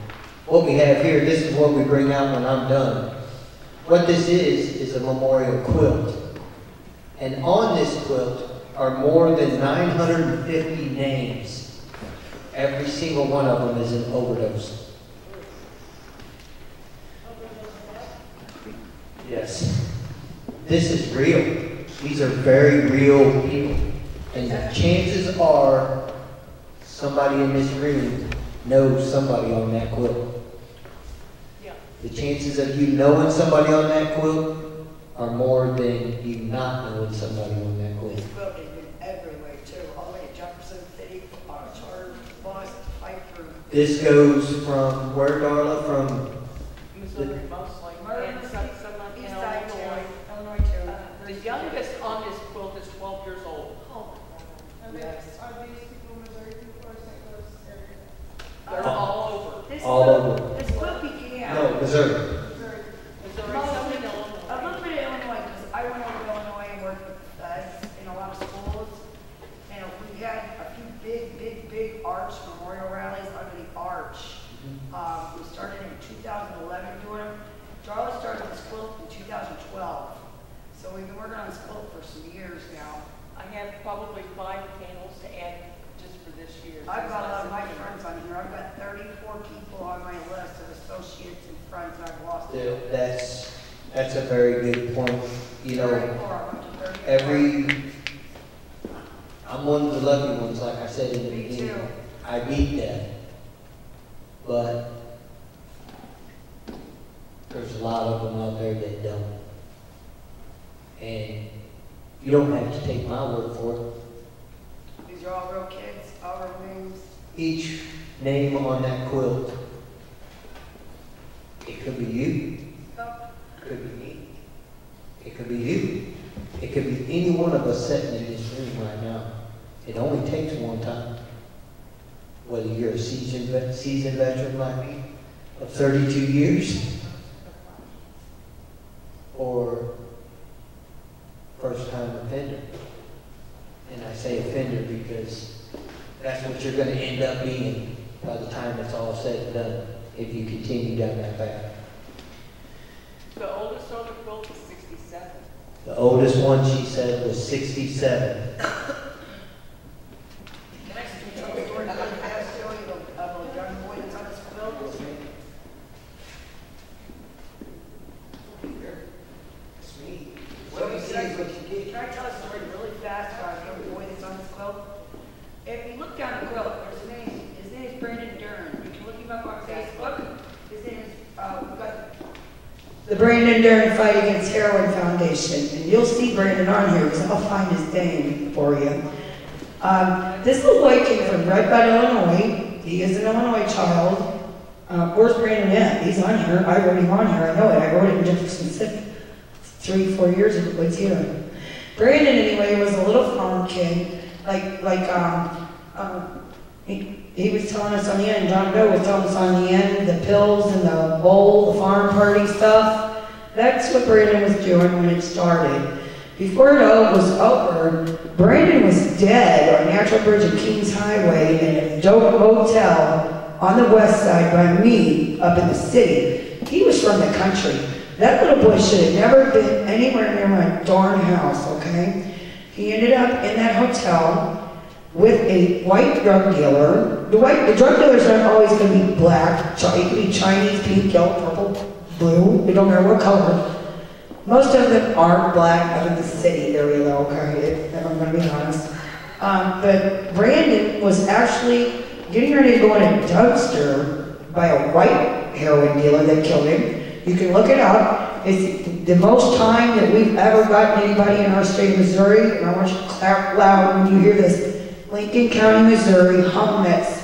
S5: What we have here, this is what we bring out when I'm done. What this is a memorial quilt. And on this quilt are more than 950 names. Every single one of them is an overdose. Yes. This is real. These are very real people. And the chances are somebody in this room knows somebody on that quilt.
S1: Yeah.
S5: The chances of you knowing somebody on that quilt are more than you not knowing somebody on that quilt.
S2: This quilt has been everywhere too, all the way to Jefferson City, on a charter bus, Piper.
S5: This goes from where, Darla? From
S1: Missouri mostly, and some in
S2: East Side too,
S1: Illinois.
S2: Illinois too.
S1: The youngest on this quilt is 12 years old.
S3: Are these people Missouri people or St. Louis area?
S1: They're all over.
S2: This
S5: all
S2: quilt-
S5: over.
S2: This quilt began.
S5: No, Missouri.
S3: Missouri.
S1: Missouri,
S2: Mostly-
S1: some in
S2: A
S1: Illinois.
S2: little bit of Illinois, because I went over to Illinois and worked with the feds in a lot of schools. And we had a few big arch memorial rallies under the arch. We started in 2011 doing them. Darla started this quilt in 2012. So we've been working on this quilt for some years now.
S1: I have probably 5 panels to add just for this year.
S2: I've got a lot of my friends on here. I've got 34 people on my list of associates and friends I've lost.
S5: That's a very good point. You know,
S2: 34, I'm up to 34.
S5: I'm one of the lucky ones, like I said in the
S2: Me
S5: beginning.
S2: too.
S5: I beat that. But there's a lot of them out there that don't. And you don't have to take my word for it.
S2: These are all real kids, all real names.
S5: Each name on that quilt, it could be you, it could be me, it could be you, it could be any one of us sitting in this room right now. It only takes one time. Whether you're a seasoned veteran like me of 32 years or first-time offender. And I say offender because that's what you're going to end up being by the time it's all said and done if you continue down that path.
S1: The oldest on the quilt is 67.
S5: The oldest one, she said, was 67.
S2: Can I tell a story really fast, Joey, of a young boy that's on this quilt?
S5: It's me.
S2: What you say? Can I tell a story really fast about a young boy that's on this quilt? If you look down the quilt, there's a name. His name is Brandon Dern. You can look him up on Facebook. the Brandon Dern Fight Against Heroin Foundation. And you'll see Brandon on here because I'll find his name for you. This little boy came from Red Bud, Illinois. He is an Illinois child. Where's Brandon at? He's on here. I wrote him on here. I know it. I wrote it in Jefferson City 3-4 years ago. It's here. Brandon, anyway, was a little farm kid. He was telling us on the end, John Doe was telling us on the end, the pills and the bowl, the farm party stuff. That's what Brandon was doing when it started. Before it all was over, Brandon was dead on Natural Bridge of Kings Highway in a dope motel on the west side by me up in the city. He was from the country. That little boy should have never been anywhere near my darn house, okay? He ended up in that hotel with a white drug dealer. The drug dealers aren't always going to be black. It could be Chinese, pink, yellow, purple, blue. They don't matter what color. Most of them are black out of the city area, though, okay? If I'm going to be honest. But Brandon was actually getting ready to go in a dumpster by a white heroin dealer that killed him. You can look it up. It's the most time that we've ever gotten anybody in our state of Missouri, and I want you to clap loud when you hear this. Lincoln County, Missouri, hung this.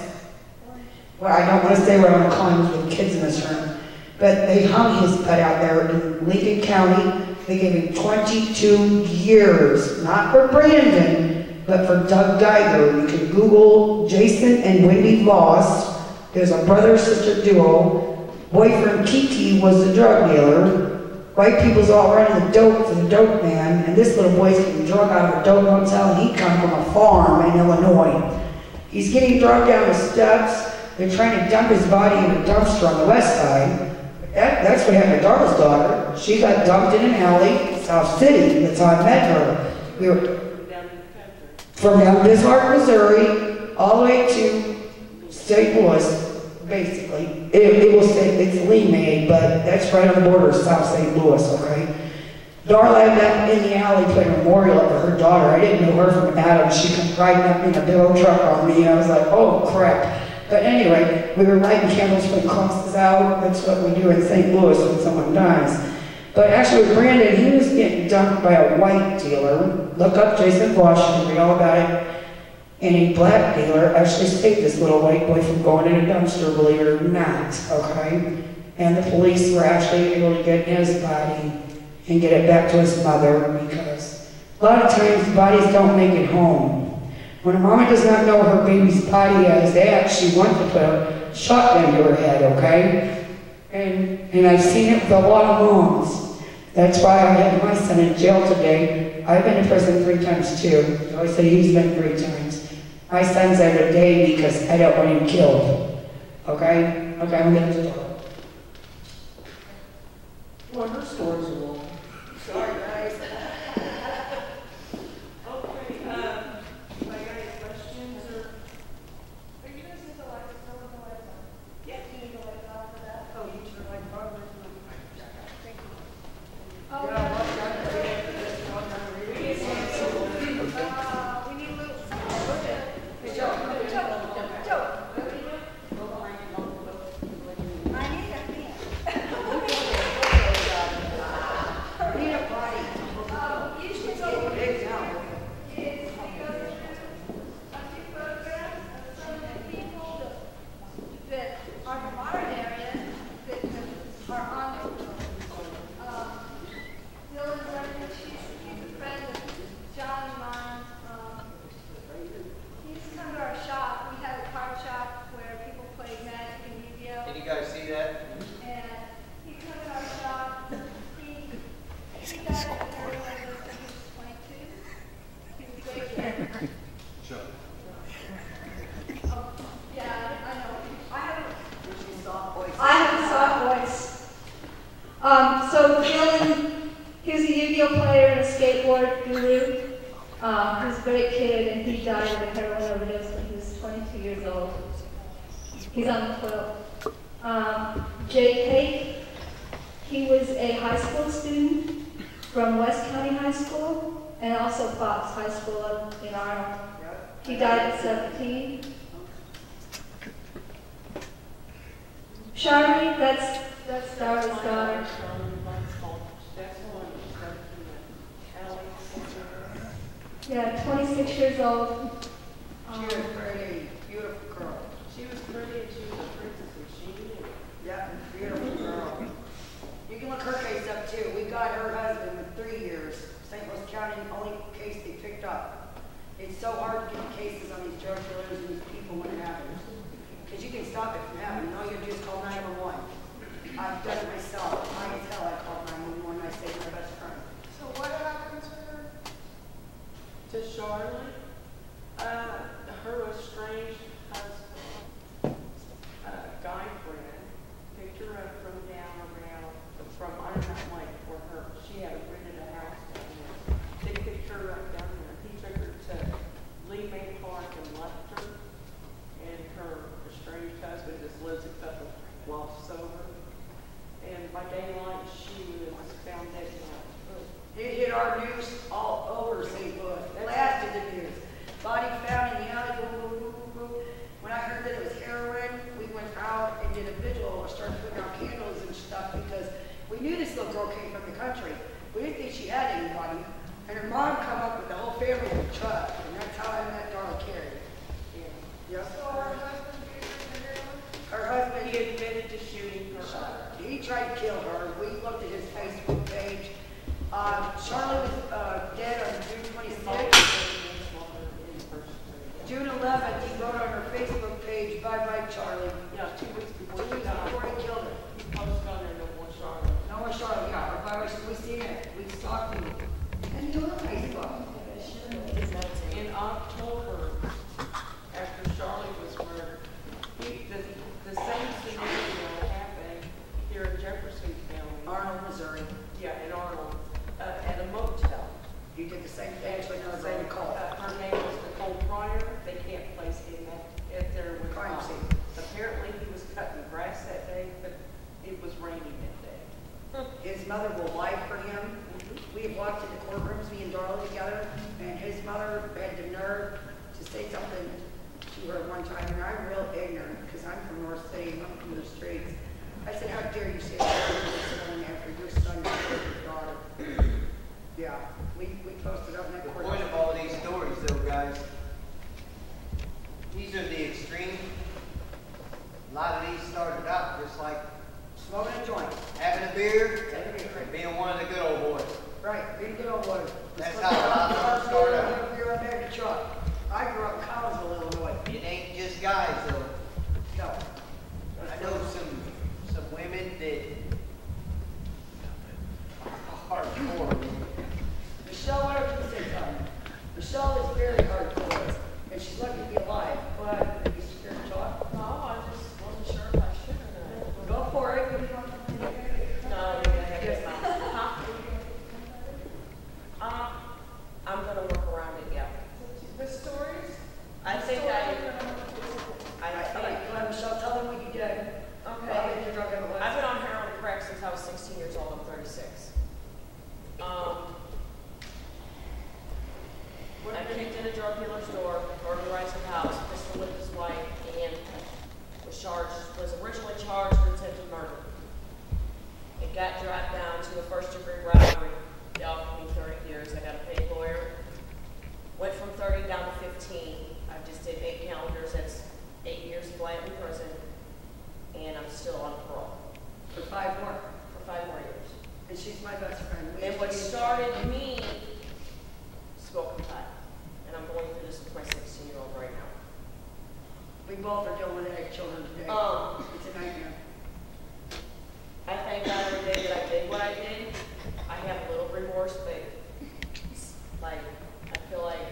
S2: Well, I don't want to say what I'm calling with kids in this room. But they hung his butt out there in Lincoln County. They gave him 22 years, not for Brandon, but for Doug Geiger. You can Google Jason and Wendy Voss. There's a brother-sister duo. Boyfriend Kiki was the drug dealer. White people's all running the dope for the dope man, and this little boy's getting drug out of a dope hotel, and he come from a farm in Illinois. He's getting drugged down the steps. They're trying to dump his body in a dumpster on the west side. That's what happened to Darla's daughter. She got dumped in an alley, South City. That's how I met her. We were from down Bismarck, Missouri, all the way to St. Louis, basically. It will say it's Lee May, but that's right on the border of South St. Louis, okay? Darla met in the alley playing a memorial up for her daughter. I didn't know her from Adam. She come riding up in a billow truck on me. I was like, oh crap. But anyway, we were lighting candles for the crosses out. That's what we do in St. Louis when someone dies. But actually with Brandon, he was getting dumped by a white dealer. Look up Jason Washington, read all about it. And a black dealer actually saved this little white boy from going in a dumpster, believe it or not, okay? And the police were actually able to get his body and get it back to his mother, because a lot of times bodies don't make it home. When a mama does not know her baby's body is, they actually want to put a shotgun to her head, okay? And I've seen it with a lot of moms. That's why I had my son in jail today. I've been to prison 3 times too. So I say he's been 3 times. My son's there today because I don't want him killed. Okay? Okay, I'm going to talk. Well, her story's a little. Sorry, guys.
S1: Okay, I got any questions or?
S3: Are you guys just like to throw the lights on?
S1: Yeah.
S3: You need the lights on for that?
S2: Oh, you turn like probably.
S3: Thank you.
S2: Oh,
S3: We need a little.
S2: Hey, Joe.
S6: So Dylan, he was a Yu-Gi-Oh player and a skateboard guru. He was a great kid, and he died of a heroin overdose when he was 22 years old. He's on the quilt. Jake Hake, he was a high school student from West County High School and also Fox High School up in Arnold. He died at 17. Shari, that's Darla's daughter. Yeah, 26 years old.
S2: She was pretty, beautiful girl.
S1: She was pretty and she was a princess and she knew it.
S2: Yeah, beautiful girl. You can look her case up too. We got her husband with 3 years. St. Louis County, only case they picked up. It's so hard to get cases on these drug dealers and these people when it happens. Because you can stop it from happening. All you have to do is call 911. I've done it myself. High as hell, I called 911. I saved my best friend.
S3: So what happened to her?
S1: To Charlotte, her estranged husband, guy friend, picked her up from down around, from Ironman Lake, where she had rented a house down there. They picked her up down there. He took her to Lee May Park and left her. And her estranged husband just lives a couple blocks over. And by daylight, she was found dead in the house.
S2: It hit our news all over St. Louis. It lasted the news. Body found in the alley, boom, boom, boom, boom, boom. When I heard that it was heroin, we went out and did a vigil and started putting out candles and stuff because we knew this little girl came from the country. We didn't think she had anybody. And her mom come up with the whole family in the truck. And that's how I met Darla Carey. Yeah.
S3: So her husband gave her the heroin?
S2: Her husband,
S1: He admitted to shooting her up.
S2: he tried to kill her. We looked at his Facebook page. Charlie was dead on June 26th. June 11th, he wrote on her Facebook page, "Bye-bye, Charlie."
S1: Yeah, 2 weeks
S2: 2
S1: before
S2: weeks
S1: he died.
S2: before he killed her.
S1: He posted on there, no more Charlotte.
S2: No one Charlie, yeah, or bye-bye, we seen it. We stalked him. And he on Facebook.
S1: In October, after Charlie was murdered, the same scenario happened here in Jefferson County.
S2: Arnold, Missouri.
S1: Yeah, in Arnold, at a motel.
S2: You did the same thing to another girl
S1: Same
S2: called.
S1: Her name was Nicole Pryor. They can't place him at there with
S2: Crime
S1: Bob.
S2: scene.
S1: Apparently, he was cutting grass that day, but it was raining that day.
S2: His mother will lie for him. We have walked into courtrooms, me and Darla together, and his mother had the nerve to say something to her one time, and I'm real ignorant because I'm from North City and I'm from the streets. I said, "How dare you say that to this woman after your son killed your daughter?" Yeah, we posted up in that
S5: The
S2: court.
S5: point of all these stories, though, guys, these are the extreme. A lot of these started out just like
S2: Smoking a joint.
S5: having a beer and being one of the good old boys.
S2: Right, being good old boy.
S5: That's how a lot of them start out.
S2: Beer on the truck. I grew up in Collinsville, Illinois.
S5: It ain't just guys, though.
S2: No.
S5: I know some women that are hardcore.
S2: Michelle, why don't you say something? Michelle is very hardcore, and she's lucky to be alive. But are you scared to talk?
S1: No, I just wasn't sure if I should or
S2: Go for it.
S1: not. No, you're gonna have
S2: Yes.
S1: to. I'm gonna work around it, yeah.
S3: The stories?
S1: I think
S2: All right, go ahead, Michelle, tell them what you did.
S7: Okay.
S2: Your drug habit was.
S7: I've been on heroin and crack since I was 16 years old. I'm 36. I kicked in a drug dealer's door, burglarized the house, pistol whipped his wife, and was originally charged with attempted murder. It got dropped down to a first-degree robbery. They offered me 30 years. I got a paid lawyer. Went from 30 down to 15. I just did 8 calendars. That's 8 years flat in prison, and I'm still on parole
S2: For 5 more.
S7: for 5 more years.
S2: And she's my best friend.
S7: And what started me, smoking pot. And I'm going through this with my 16-year-old right now.
S2: We both are dealing with it as children today. It's a nightmare.
S7: I thank God every day that I did what I did. I have a little remorse, but like, I feel like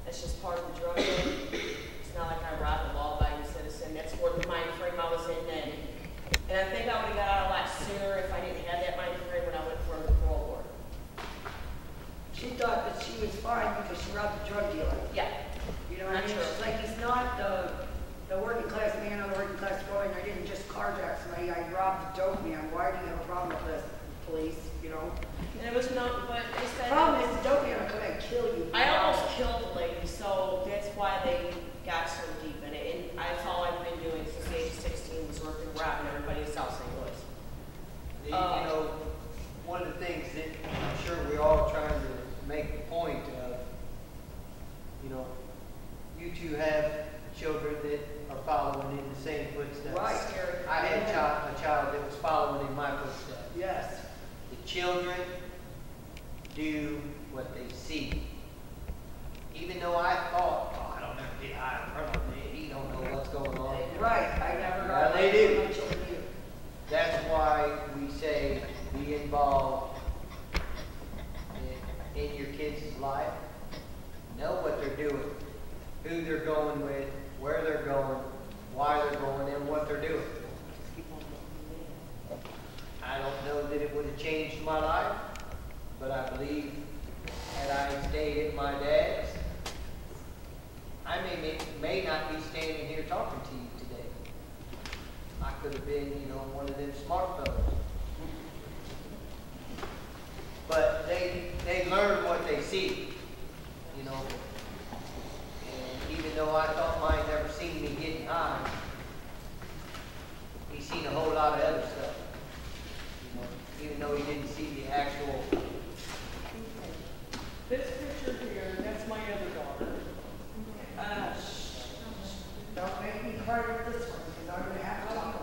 S7: it's just part of the drug game. It's not like I robbed a law-abiding citizen. That's more the mind frame I was in then. And I think I would have got out a lot sooner if I didn't have that mind frame when I went for the parole board.
S2: She thought that she was fine because she robbed a drug dealer.
S7: Yeah.
S2: You know what I mean?
S7: Not true.
S2: She's like, he's not the working class man or the working class boy, and I didn't just carjack somebody, I robbed a dope man. Why do you have a problem with this, police, you know?
S7: And it was not, but they
S2: The
S7: said.
S2: problem is the dope man will come and kill you.
S7: I almost killed the lady, so that's why they got so deep in it. And that's all I've been doing since the age of 16 was working robbing everybody in South St. Louis.
S5: You know, one of the things that I'm sure we're all trying to make the point of you two have children that are following in the same footsteps.
S2: Right.
S5: I had a child that was following in my footsteps.
S2: Yes.
S5: The children do what they see. Even though I thought, oh, I don't ever get high in front of me, he don't know what's going on.
S2: Right, I never
S5: Yeah,
S2: got
S5: they do.
S2: my children do.
S5: That's why we say be involved in your kids' life. Know what they're doing, who they're going with, where they're going, why they're going, and what they're doing. I don't know that it would have changed my life, but I believe had I stayed at my dad's, I may not be standing here talking to you today. I could have been, one of them smart fellows. But they learn what they see, And even though I thought mine never seen me getting high, he seen a whole lot of other stuff. Even though he didn't see the actual.
S1: This picture here, that's my other daughter.
S2: Don't make me cry with this one, because I'm gonna have to talk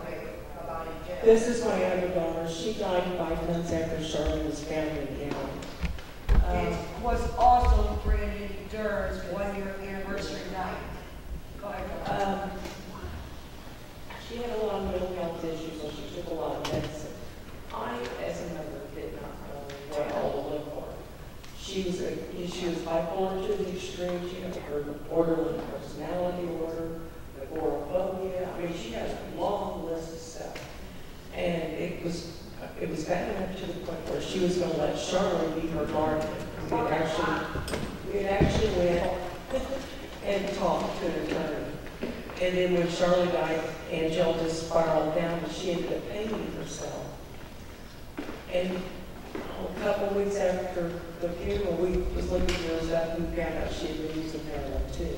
S2: about it again.
S1: This is my other daughter. She died 5 months after Charlotte was found in heroin.
S2: It was also Brandon Durr's 1-year anniversary night. Go ahead.
S1: She had a lot of mental health issues, so she took a lot of medicine. I, as a mother, did not know what all to look for. She was bipolar to the extreme. She had her borderline personality disorder, agoraphobia. I mean, she has a long list of stuff. And it was bad enough to the point where she was going to let Charlotte be her guardian. We had actually went and talked to an attorney. And then when Charlotte died, Angela just spiraled down and she ended up painting herself. And a couple of weeks after the funeral, we was looking for her stuff and we found out she had been using heroin too.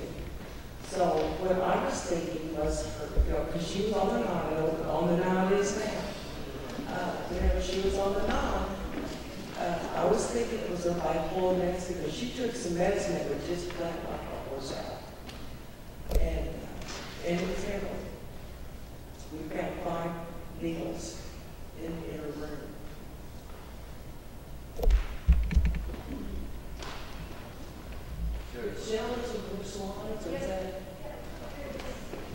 S1: So what I was thinking was, because she was on the nod is now. Whenever she was on the nod, I was thinking it was her bipolar medicine because she took some medicine that would just black my horse out. And it was heroin. We found 5 needles in her room. Jealous of her slides, was that?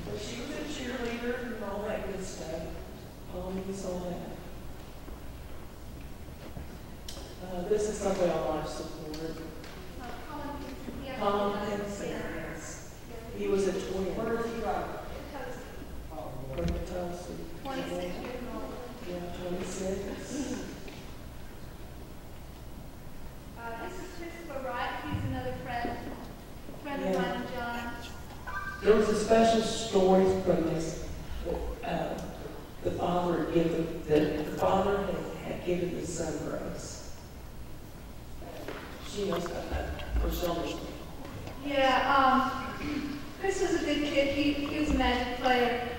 S1: Well, she was a cheerleader and all that good stuff. Ponies, all that. This is something on life support. Colin Henson, yes. He was a twin.
S2: Where is he from?
S1: From Tulsa.
S6: 26 years old.
S1: Yeah, 26.
S6: This is Christopher Wright. He's another friend of mine and John.
S1: There was a special story from this. The father had given the son Grace. She knows about that for some reason.
S6: Yeah, Chris was a good kid. He was a magic player.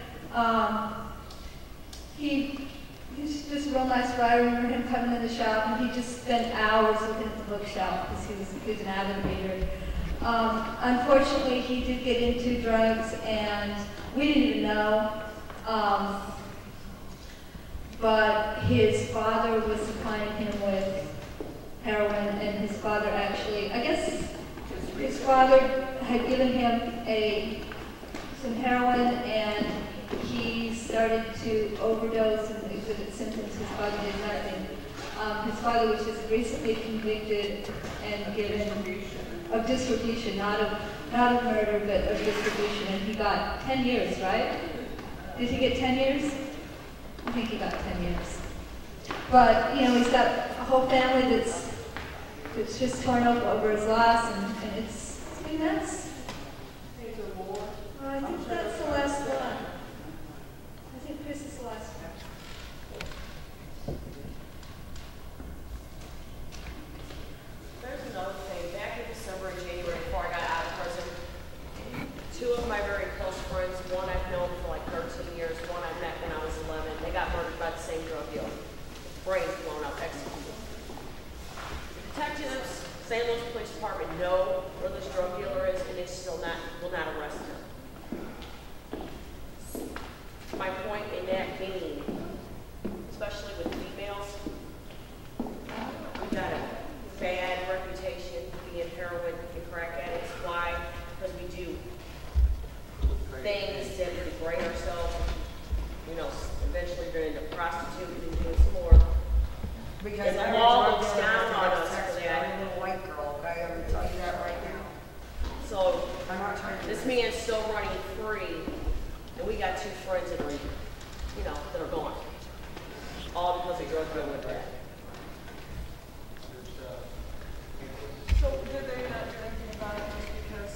S6: He's just a real nice guy. I remember him coming in the shop and he just spent hours looking at the bookshelf because he was an avid reader. Unfortunately, he did get into drugs and we didn't even know. But his father was supplying him with heroin, and his father actually, I guess his father had given him some heroin, and he started to overdose and exhibit symptoms. His father did nothing. His father was just recently convicted and given of distribution, not of murder, but of distribution, and he got 10 years, right? Did he get 10 years? I think he got 10 years. But, he's got a whole family that's just torn up over his loss, and it's been nuts. I think that's the last one. I think Chris is the last one.
S7: There's another thing. Back in December and January, before I got out of prison, 2 of my very close friends, one I've known for like 13 years, one I met when I was 11, they got murdered by the same drug dealer. Brains blown up, executed. Detectives, St. Louis Police Department know where this drug dealer is, and they still will not arrest things that we degrade ourselves, you know, eventually going into prostituting and doing some more.
S2: Because
S7: And the
S2: every
S7: law
S2: drug
S7: looks
S2: dealer
S7: down on
S2: has
S7: us
S2: sex
S7: for
S2: with
S7: that.
S2: every little white girl, okay, I'm gonna tell you that right now.
S7: So
S2: I'm not trying to.
S7: this man's still running free, and we got 2 friends that are, you know, that are gone. All because of drug dealing with that.
S3: So did they not do anything about it because?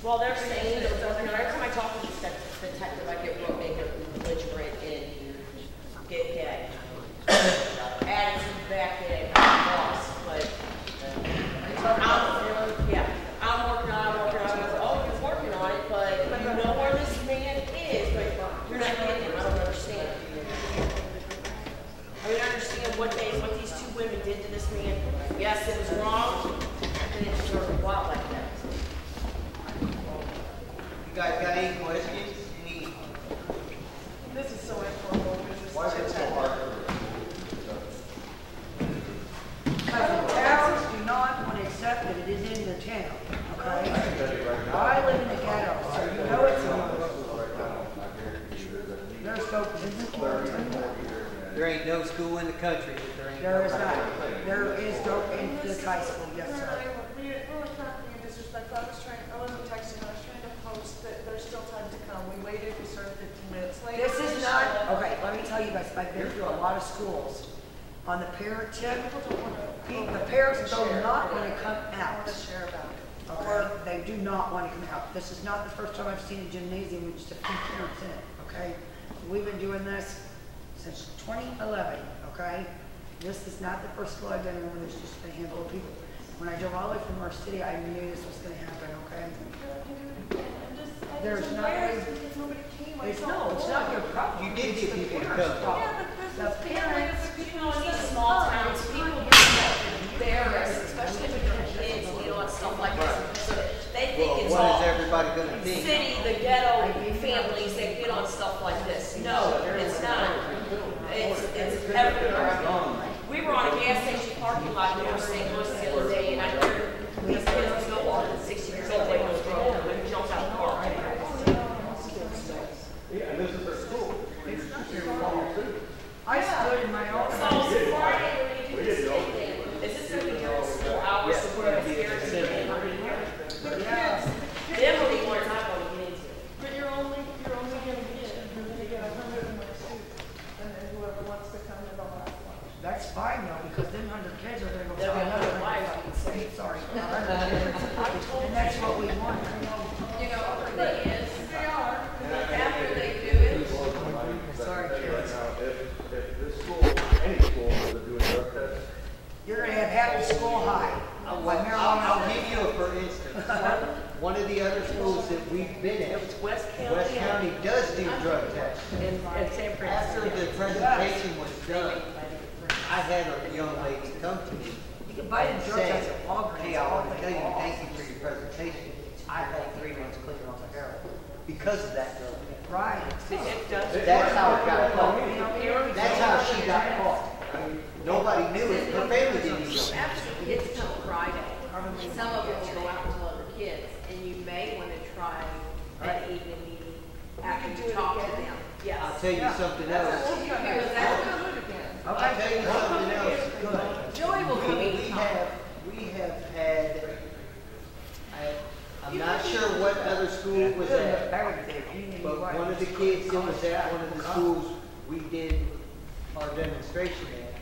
S7: Well, they're saying that every time I talk to this detective, I get real big belligerent and get gay. Attitude back in, boss, but I'm working on it. Oh, you're working on it, but you know where this man is, but you're not getting him. I don't understand. I mean, I understand what these 2 women did to this man. Yes, it was wrong, and it deserved to go out like that.
S5: You guys got any questions?
S3: This is so informal, this is.
S8: Why is it so hard?
S2: Because the towns do not want to accept that it is in their town, okay? I live in the ghetto, so you know it's in my road. There's no,
S5: There ain't no school in the country that there ain't.
S2: there is not. There is no in this high school, yes, sir.
S3: We're not being disrespectful, I wasn't texting, I was trying to post that there's still time to come. We waited, we started 15 minutes late.
S2: This is not, okay, let me tell you guys, I've been through a lot of schools. On the parent tip, the parents do not want to come out.
S3: Share about it.
S2: Okay, they do not want to come out. This is not the first time I've seen a gymnasium with just a few parents in it, okay? We've been doing this since 2011, okay? This is not the first school I've been in when there's just a handful of people. When I drove all the way from our city, I knew this was going to happen, okay? There's not, it's not your problem.
S5: You did get people to
S2: It's the
S5: come.
S2: parents' problem. The parents,
S7: You know, in these small towns, people get embarrassed, especially with their kids, you know, and stuff like this. So they think it's
S5: What
S7: all
S5: is everybody gonna think?
S7: city, the ghetto families that get on stuff like this. No, it's not. It's everywhere. We were on a gas station parking lot in North St. Louis the other day, and I heard these kids go walking 60 years old, they go through and jump out of the car.
S8: Yeah, and this is their school.
S2: I stood in my own.
S7: So Friday, we're going to do the same thing. Is this going to be during school hours?
S5: Yes,
S7: So we're going to
S5: it'll be
S7: hear
S5: at
S7: it
S5: the
S7: and we're going to hear it.
S2: Yeah.
S7: Them are the ones I want to get into.
S3: But you're only gonna get, you're gonna get 100 in my students, and then whoever wants to come in, they'll have one.
S2: That's fine though, because them 100 kids are gonna go
S7: They'll
S2: tell
S7: be
S2: another
S7: 100 wives, you can say.
S2: Sorry. And that's what we want.
S9: You know, the thing is,
S3: They are.
S9: after they do it,
S2: Sorry,
S8: Right
S2: kids.
S8: now, if this school, any school, is doing drug tests,
S2: You're gonna have half the school high.
S5: I'll give you a for instance. One of the other schools that we've been at,
S7: West
S5: West County does do drug tests.
S7: And San
S5: After the presentation was done, I had a young lady come to me
S2: You can buy them drug
S5: and
S2: tests
S5: say,
S2: at Walgreens.
S5: hey, I want to tell you, thank you for your presentation. I've had 3 months clean off of heroin because of that drug test.
S2: Right.
S5: That's how it got caught. That's how she got caught. Nobody knew it. Her family didn't know.
S9: after the kids come Friday, some of them will go out to other kids, and you may want to try an evening meeting after you talk to them.
S5: I'll
S9: Yes.
S5: tell you something else.
S9: Because that's
S5: I'll tell you something else.
S9: Joey will come in.
S5: We have had, I'm not sure what other school was at, but one of the kids that was at one of the schools we did our demonstration at,